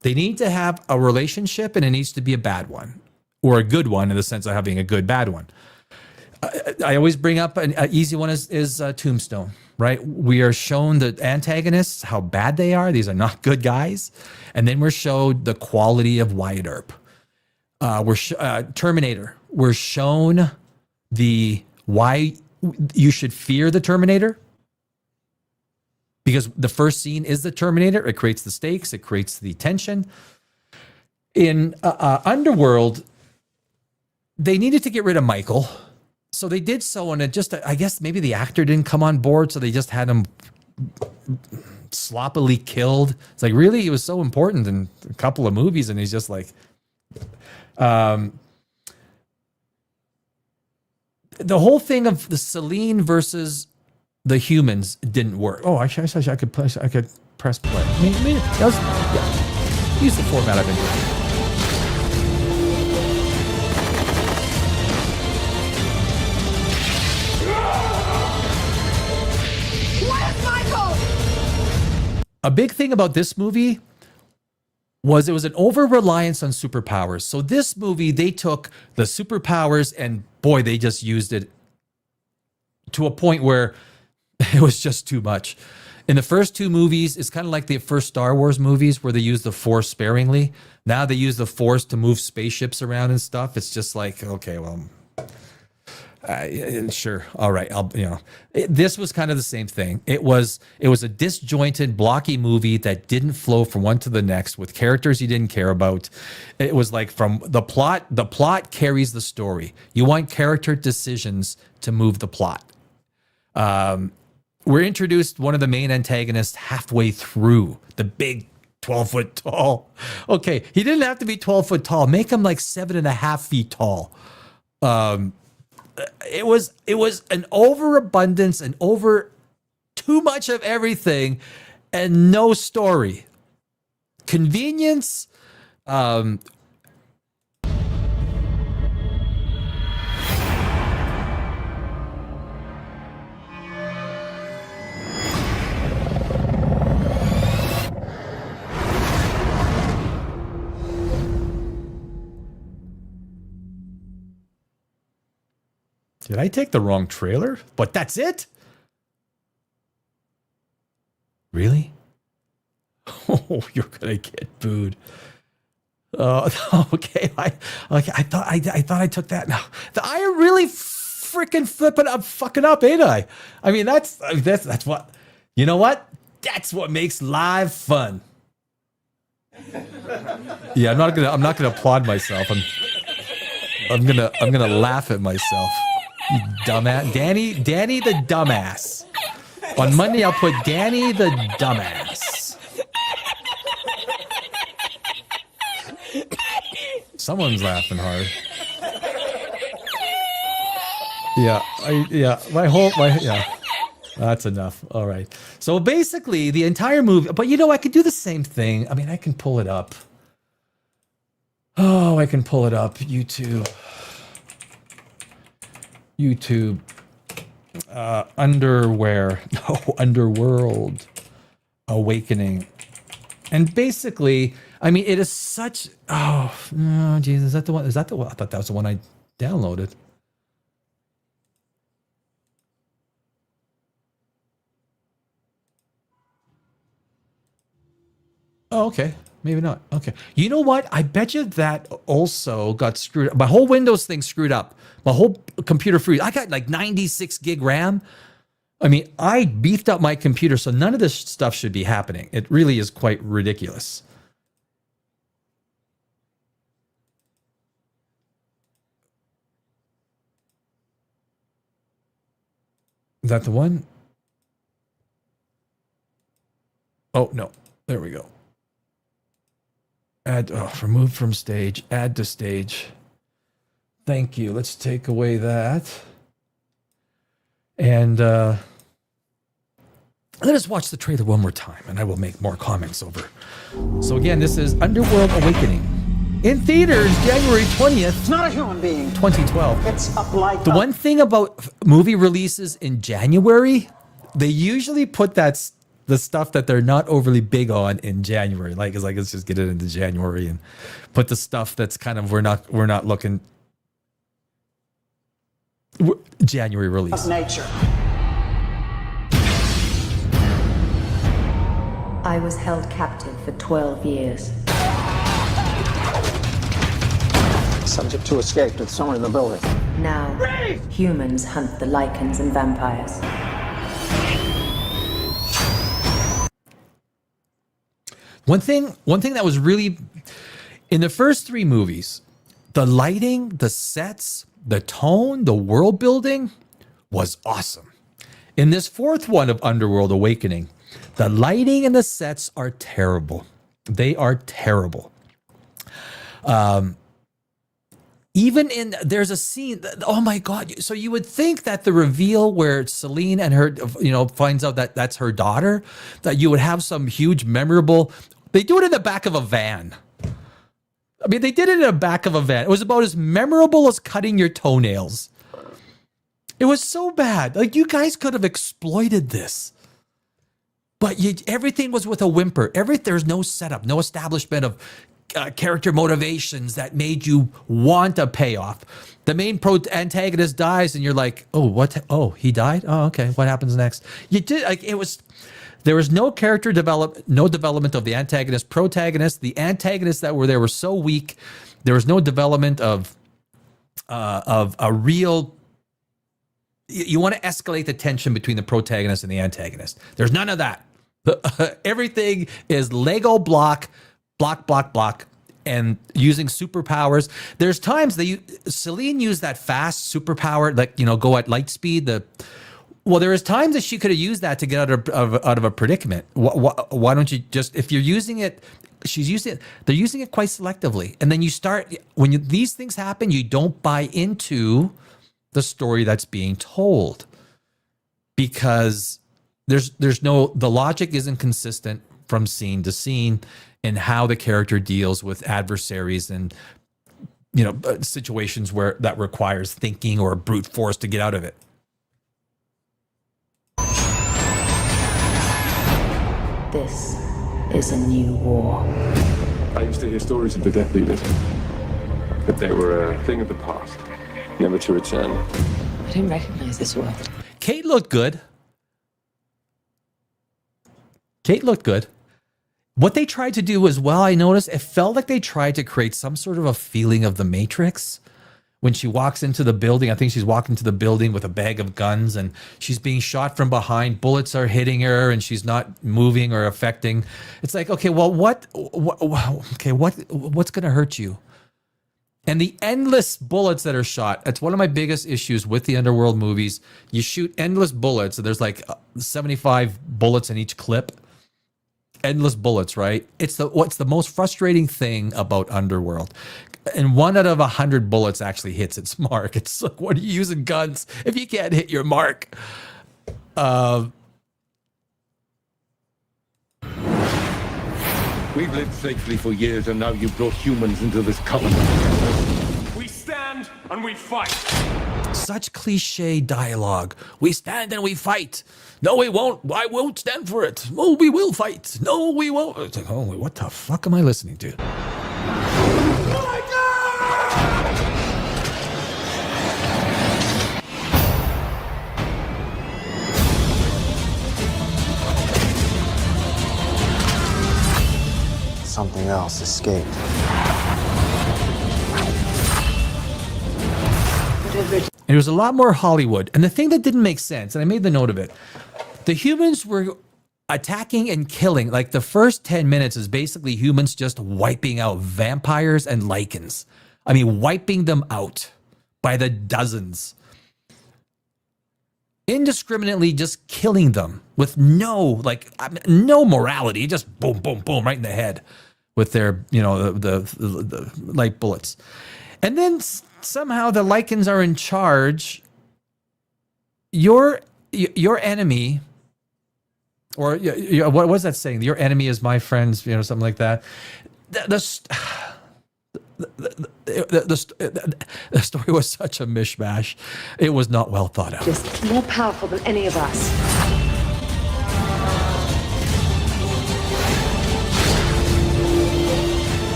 They need to have a relationship, and it needs to be a bad one or a good one in the sense of having a good bad one. I always bring up an easy one is Tombstone, right? We are shown the antagonists, how bad they are. These are not good guys. And then we're showed the quality of Wyatt Earp. Terminator. We're shown why you should fear the Terminator. Because the first scene is the Terminator. It creates the stakes. It creates the tension. In Underworld, they needed to get rid of Michael. So they did so, and I guess maybe the actor didn't come on board, so they just had him sloppily killed. It's like, really? He was so important in a couple of movies, and he's just like... the whole thing of the Selene versus the humans didn't work. Oh, I could press play. Use the format I've been doing. A big thing about this movie was it was an over-reliance on superpowers. So this movie, they took the superpowers and boy, they just used it to a point where it was just too much. In the first two movies, it's kind of like the first Star Wars movies where they use the Force sparingly. Now they use the Force to move spaceships around and stuff. It's just like, okay, well, Sure. All right. This was kind of the same thing. It was a disjointed, blocky movie that didn't flow from one to the next with characters you didn't care about. It was like from the plot carries the story. You want character decisions to move the plot. We're introduced one of the main antagonists halfway through, the big 12 foot tall. Okay. He didn't have to be 12 foot tall. Make him like 7.5 feet tall. It was an overabundance and over too much of everything and no story. Convenience. Did I take the wrong trailer? But that's it? Really? Oh, you're gonna get booed. Okay. I thought I took that. No, I am really freaking fucking up, ain't I? I mean, that's what. You know what? That's what makes live fun. Yeah, I'm not gonna applaud myself. I'm gonna laugh at myself. You dumbass. Danny the dumbass. On Monday, I'll put Danny the dumbass. Someone's laughing hard. Yeah. That's enough. All right. So basically, the entire movie, but I could do the same thing. I mean, I can pull it up. Oh, I can pull it up. YouTube, Underworld Awakening. And basically, I mean, it is such, geez, is that the one? I thought that was the one I downloaded. Oh, okay. Maybe not. Okay. You know what? I bet you that also got screwed up. My whole Windows thing screwed up. My whole computer freeze. I got like 96 gig RAM. I mean, I beefed up my computer, so none of this stuff should be happening. It really is quite ridiculous. Is that the one? Oh, no. There we go. Remove from stage. Add to stage. Thank you. Let's take away that. And let us watch the trailer one more time, and I will make more comments over. So again, this is Underworld Awakening. In theaters, January 20th. It's not a human being. 2012. It's up like the one thing about movie releases in January, they usually put the stuff that they're not overly big on in January. Let's just get it into January and put the stuff that's kind of we're not looking. January release. Of nature. I was held captive for 12 years. Subject to escape with someone in the building. Now, humans hunt the lichens and vampires. One thing that was really in the first three movies, the lighting, the sets, the tone, the world building was awesome. In this fourth one of Underworld Awakening, the lighting and the sets are terrible. They are terrible. There's a scene, oh my God. So you would think that the reveal where Celine and her, finds out that that's her daughter, that you would have some huge memorable, they do it in the back of a van. I mean, they did it in the back of a van. It was about as memorable as cutting your toenails. It was so bad. Like, you guys could have exploited this. But everything was with a whimper. There's no setup, no establishment of character motivations that made you want a payoff. The main antagonist dies, and you're like, "Oh, what? Oh, he died. Oh, okay. What happens next?" There was no character no development of the antagonist, protagonist. The antagonists that were there were so weak. There was no development of a real you want to escalate the tension between the protagonist and the antagonist. There's none of that. Everything is Lego block, and using superpowers. There's times that Celine used that fast superpower, like, go at light speed. Well, there is times that she could have used that to get out of a predicament. Why don't you just, if you're using it, she's using it, they're using it quite selectively. And then you start, these things happen, you don't buy into the story that's being told because the logic isn't consistent from scene to scene in how the character deals with adversaries and, situations where that requires thinking or brute force to get out of it. This is a new war. I used to hear stories of the Death Eaters, but they were a thing of the past, never to return. I don't recognize this world. Kate looked good. What they tried to do as well, I noticed, it felt like they tried to create some sort of a feeling of the Matrix. When she walks into the building, I think she's walking to the building with a bag of guns and she's being shot from behind. Bullets are hitting her and she's not moving or affecting. It's like, okay, well, what's going to hurt you? And the endless bullets that are shot, that's one of my biggest issues with the Underworld movies. You shoot endless bullets. So there's like 75 bullets in each clip. Endless bullets, right? What's the most frustrating thing about Underworld? And 1 out of 100 bullets actually hits its mark. It's like, what are you using guns if you can't hit your mark? We've lived safely for years, and now you've brought humans into this covenant. We stand and we fight. Such cliche dialogue. We stand and we fight. No, we won't. I won't stand for it. Oh, we will fight. No, we won't. It's like, oh, what the fuck am I listening to? Something else escaped. It was a lot more Hollywood. And the thing that didn't make sense, and I made the note of it, the humans were attacking and killing. Like the first 10 minutes is basically humans just wiping out vampires and lichens. I mean, wiping them out by the dozens. Indiscriminately just killing them with no morality. Just boom, boom, boom, right in the head with their, the light bullets. And then somehow the lichens are in charge. Your enemy, or what was that saying? Your enemy is my friends, something like that. The story was such a mishmash. It was not well thought out. Just more powerful than any of us.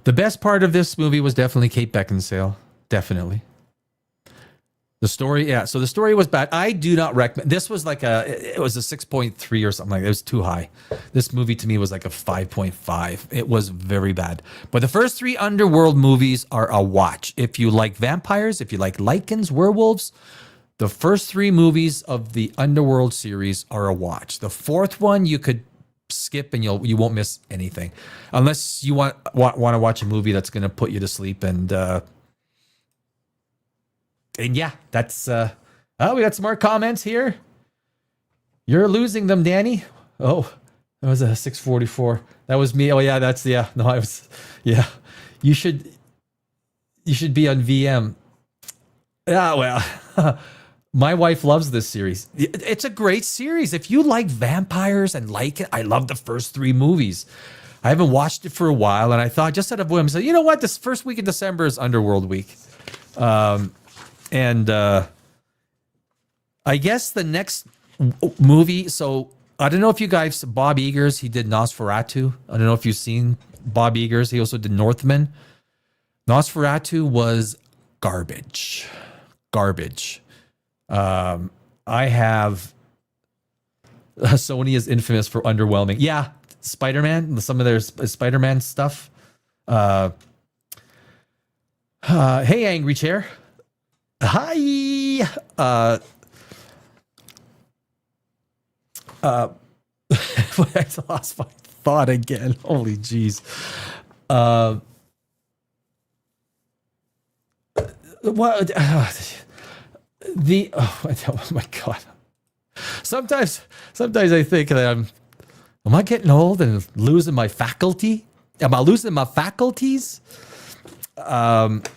The best part of this movie was definitely Kate Beckinsale. Definitely. The story, yeah. So the story was bad. I do not recommend. This was it was a 6.3 or something like that. It was too high. This movie to me was like a 5.5. It was very bad. But the first 3 Underworld movies are a watch. If you like vampires, if you like lichens, werewolves, the first 3 movies of the Underworld series are a watch. The 4th one you could skip and you won't miss anything, unless you want to watch a movie that's going to put you to sleep. And yeah, that's we got some more comments here. You're losing them, Danny. Oh, that was a 644. That was me. Oh yeah, I was. Yeah, you should be on VM. Ah, well. My wife loves this series. It's a great series. If you like vampires and like it, I love the first 3 movies. I haven't watched it for a while, and I thought, just out of whim, so you know what? This first week of December is Underworld week. I guess the next movie, so I don't know if you guys, Bob Eggers, he did Nosferatu. I don't know if you've seen Bob Eggers. He also did Northman. Nosferatu was garbage. I have Sony is infamous for underwhelming. Yeah, Spider-Man, some of their Spider-Man stuff. Hey, Angry Chair. Hi. I lost my thought again. Holy jeez. What? Oh my god. Sometimes I think that am I getting old and losing my faculty? Am I losing my faculties? But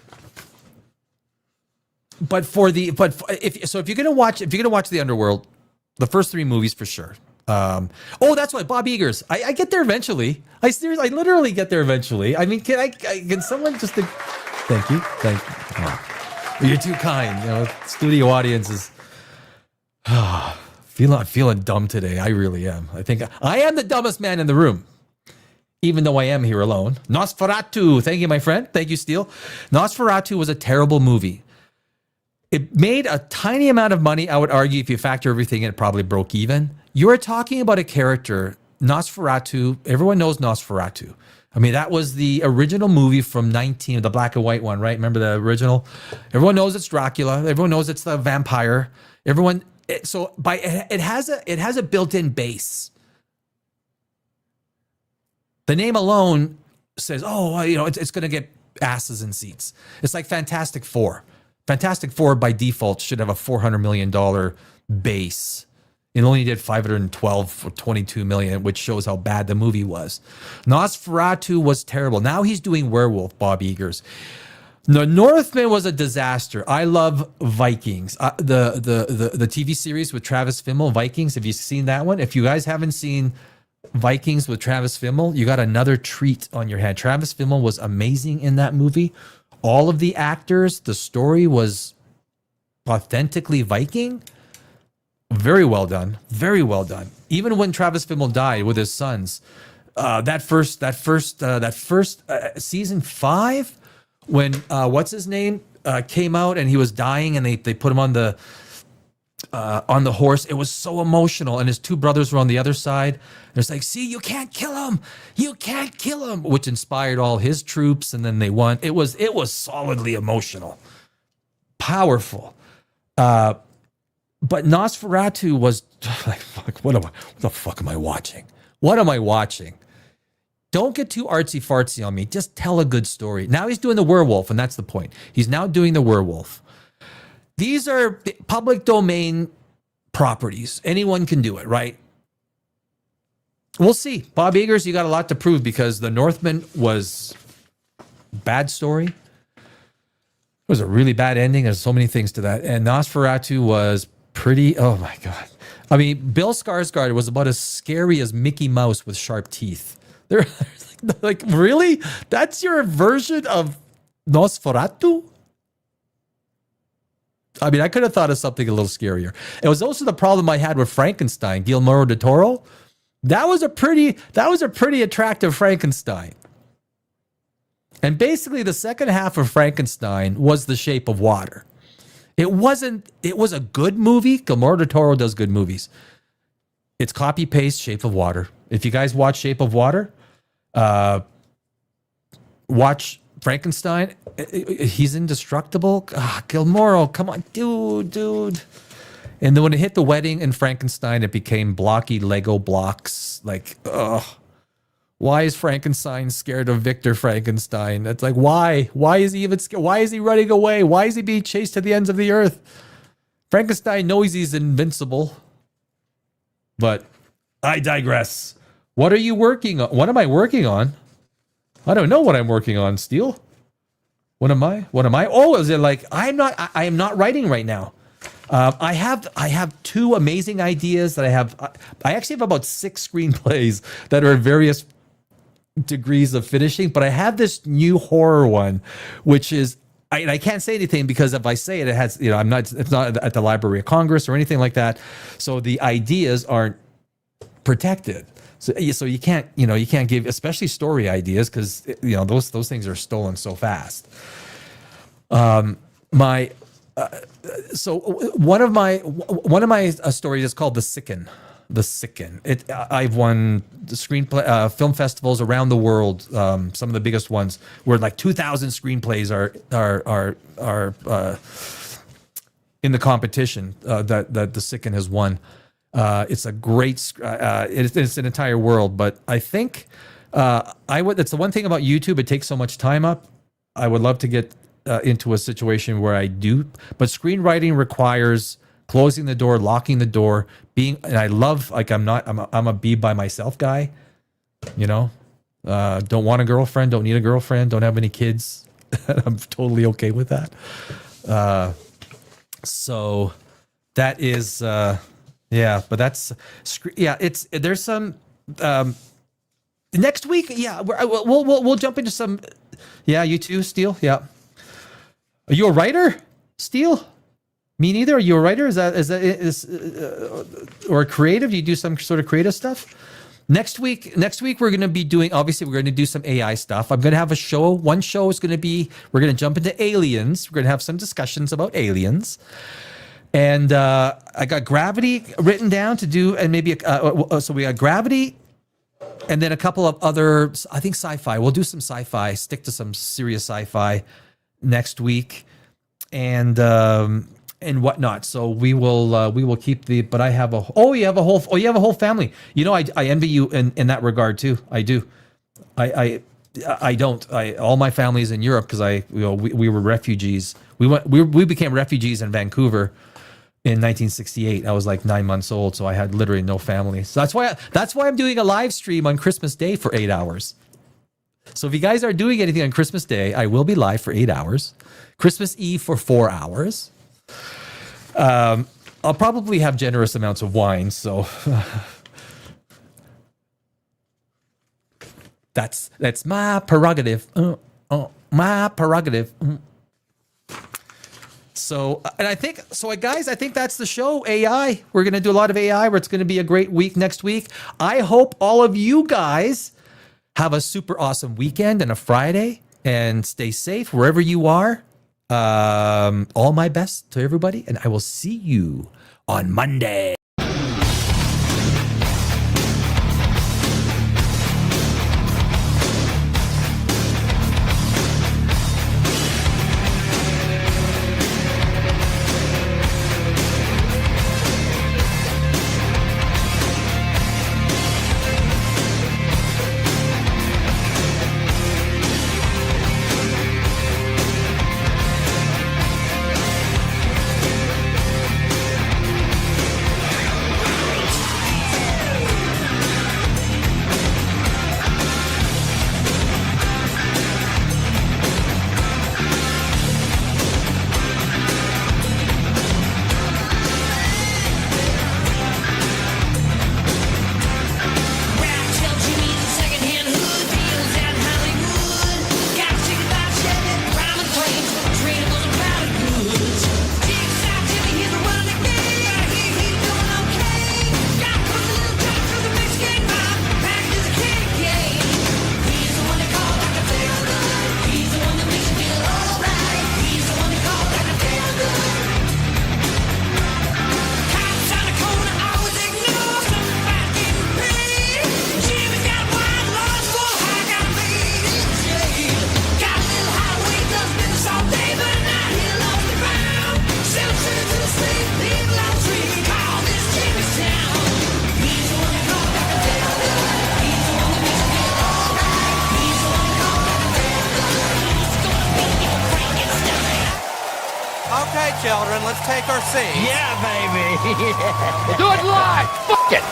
if you're gonna watch the Underworld, the first 3 movies for sure. That's why Bob Eagers. I get there eventually. I literally get there eventually. I mean, can someone just? Thank you. Oh, you're too kind. You know, studio audience is. Feeling dumb today. I really am. I think I am the dumbest man in the room, even though I am here alone. Nosferatu. Thank you, my friend. Thank you, Steele. Nosferatu was a terrible movie. It made a tiny amount of money. I would argue if you factor everything in, it probably broke even. You're talking about a character, Nosferatu. Everyone knows Nosferatu. I mean, that was the original movie from the black and white one, right? Remember the original? Everyone knows it's Dracula. Everyone knows it's the vampire. It has a built-in base. The name alone says, it's going to get asses in seats. It's like Fantastic Four. Fantastic Four by default should have a $400 million base. It only did 512 or 22 million, which shows how bad the movie was. Nosferatu was terrible. Now he's doing Werewolf, Bob Eagers. The Northman was a disaster. I love Vikings. The TV series with Travis Fimmel, Vikings. Have you seen that one? If you guys haven't seen Vikings with Travis Fimmel, you got another treat on your hand. Travis Fimmel was amazing in that movie. All of the actors, the story was authentically Viking. Very well done. Very well done. Even when Travis Fimmel died with his sons, that first season 5. When what's his name came out and he was dying and they put him on the horse, it was so emotional. And his 2 brothers were on the other side. And it's like, see, you can't kill him, which inspired all his troops. And then they won. It was solidly emotional, powerful. But Nosferatu was like, what the fuck am I watching? What am I watching? Don't get too artsy fartsy on me. Just tell a good story. Now he's doing the werewolf, and that's the point. He's now doing the werewolf. These are public domain properties. Anyone can do it, right? We'll see. Bob Eagers, you got a lot to prove because The Northman was bad story. It was a really bad ending. There's so many things to that. And Nosferatu was pretty, oh my God. I mean, Bill Skarsgård was about as scary as Mickey Mouse with sharp teeth. They're like, really? That's your version of Nosferatu? I mean, I could have thought of something a little scarier. It was also the problem I had with Frankenstein, Guillermo del Toro. That was a pretty attractive Frankenstein. And basically the second half of Frankenstein was The Shape of Water. It was a good movie. Guillermo del Toro does good movies. It's copy paste Shape of Water. If you guys watch Shape of Water, watch Frankenstein. He's indestructible. Guillermo, come on, dude. And then when it hit the wedding in Frankenstein, it became blocky Lego blocks. Like, why is Frankenstein scared of Victor Frankenstein? It's like, why? Why is he even scared? Why is he running away? Why is he being chased to the ends of the earth? Frankenstein knows he's invincible. But I digress. What are you working on? What am I working on? I don't know what I'm working on, Steele. What am I? Oh, is it like I am not writing right now. I have 2 amazing ideas that I have. I actually have about 6 screenplays that are at various degrees of finishing, but I have this new horror one, which is I can't say anything because if I say it, it has, it's not at the Library of Congress or anything like that. So the ideas aren't protected. So you can't give, especially story ideas, because those things are stolen so fast. my so one of my stories is called The Sicken. I've won the screenplay film festivals around the world. Some of the biggest ones where like 2,000 screenplays are in the competition that The Sicken has won. It's a great. It's an entire world, but I think That's the one thing about YouTube. It takes so much time up. I would love to get into a situation where I do, but screenwriting requires closing the door, locking the door, and I love, like, I'm a be by myself guy, don't want a girlfriend, don't need a girlfriend, don't have any kids. I'm totally okay with that. So that is, but that's, there's some, next week. Yeah. We'll jump into some, you too, Steele. Yeah. Are you a writer, Steele? Me neither. Are you a writer? Is or a creative? Do you do some sort of creative stuff? Next week we're going to be doing, obviously we're going to do some AI stuff. I'm going to have a show. One show is going to be, we're going to jump into aliens. We're going to have some discussions about aliens. And I got Gravity written down to do, and maybe, so we got Gravity and then a couple of other, I think sci-fi. We'll do some sci-fi, stick to some serious sci-fi next week. And whatnot. So we will keep the, but I have you have a whole family. I envy you in that regard too. I do. I don't. All my family's in Europe because we were refugees. We became refugees in Vancouver in 1968. I was like 9 months old, so I had literally no family. So that's why I'm doing a live stream on Christmas Day for 8 hours. So if you guys are doing anything on Christmas Day, I will be live for 8 hours. Christmas Eve for 4 hours. I'll probably have generous amounts of wine, so that's my prerogative. My prerogative. So, and I think that's the show. AI. We're gonna do a lot of AI. Where it's gonna be a great week next week. I hope all of you guys have a super awesome weekend and a Friday, and stay safe wherever you are. All my best to everybody, and I will see you on Monday. Okay, children, let's take our seats. Yeah, baby. We'll do it live. Fuck it.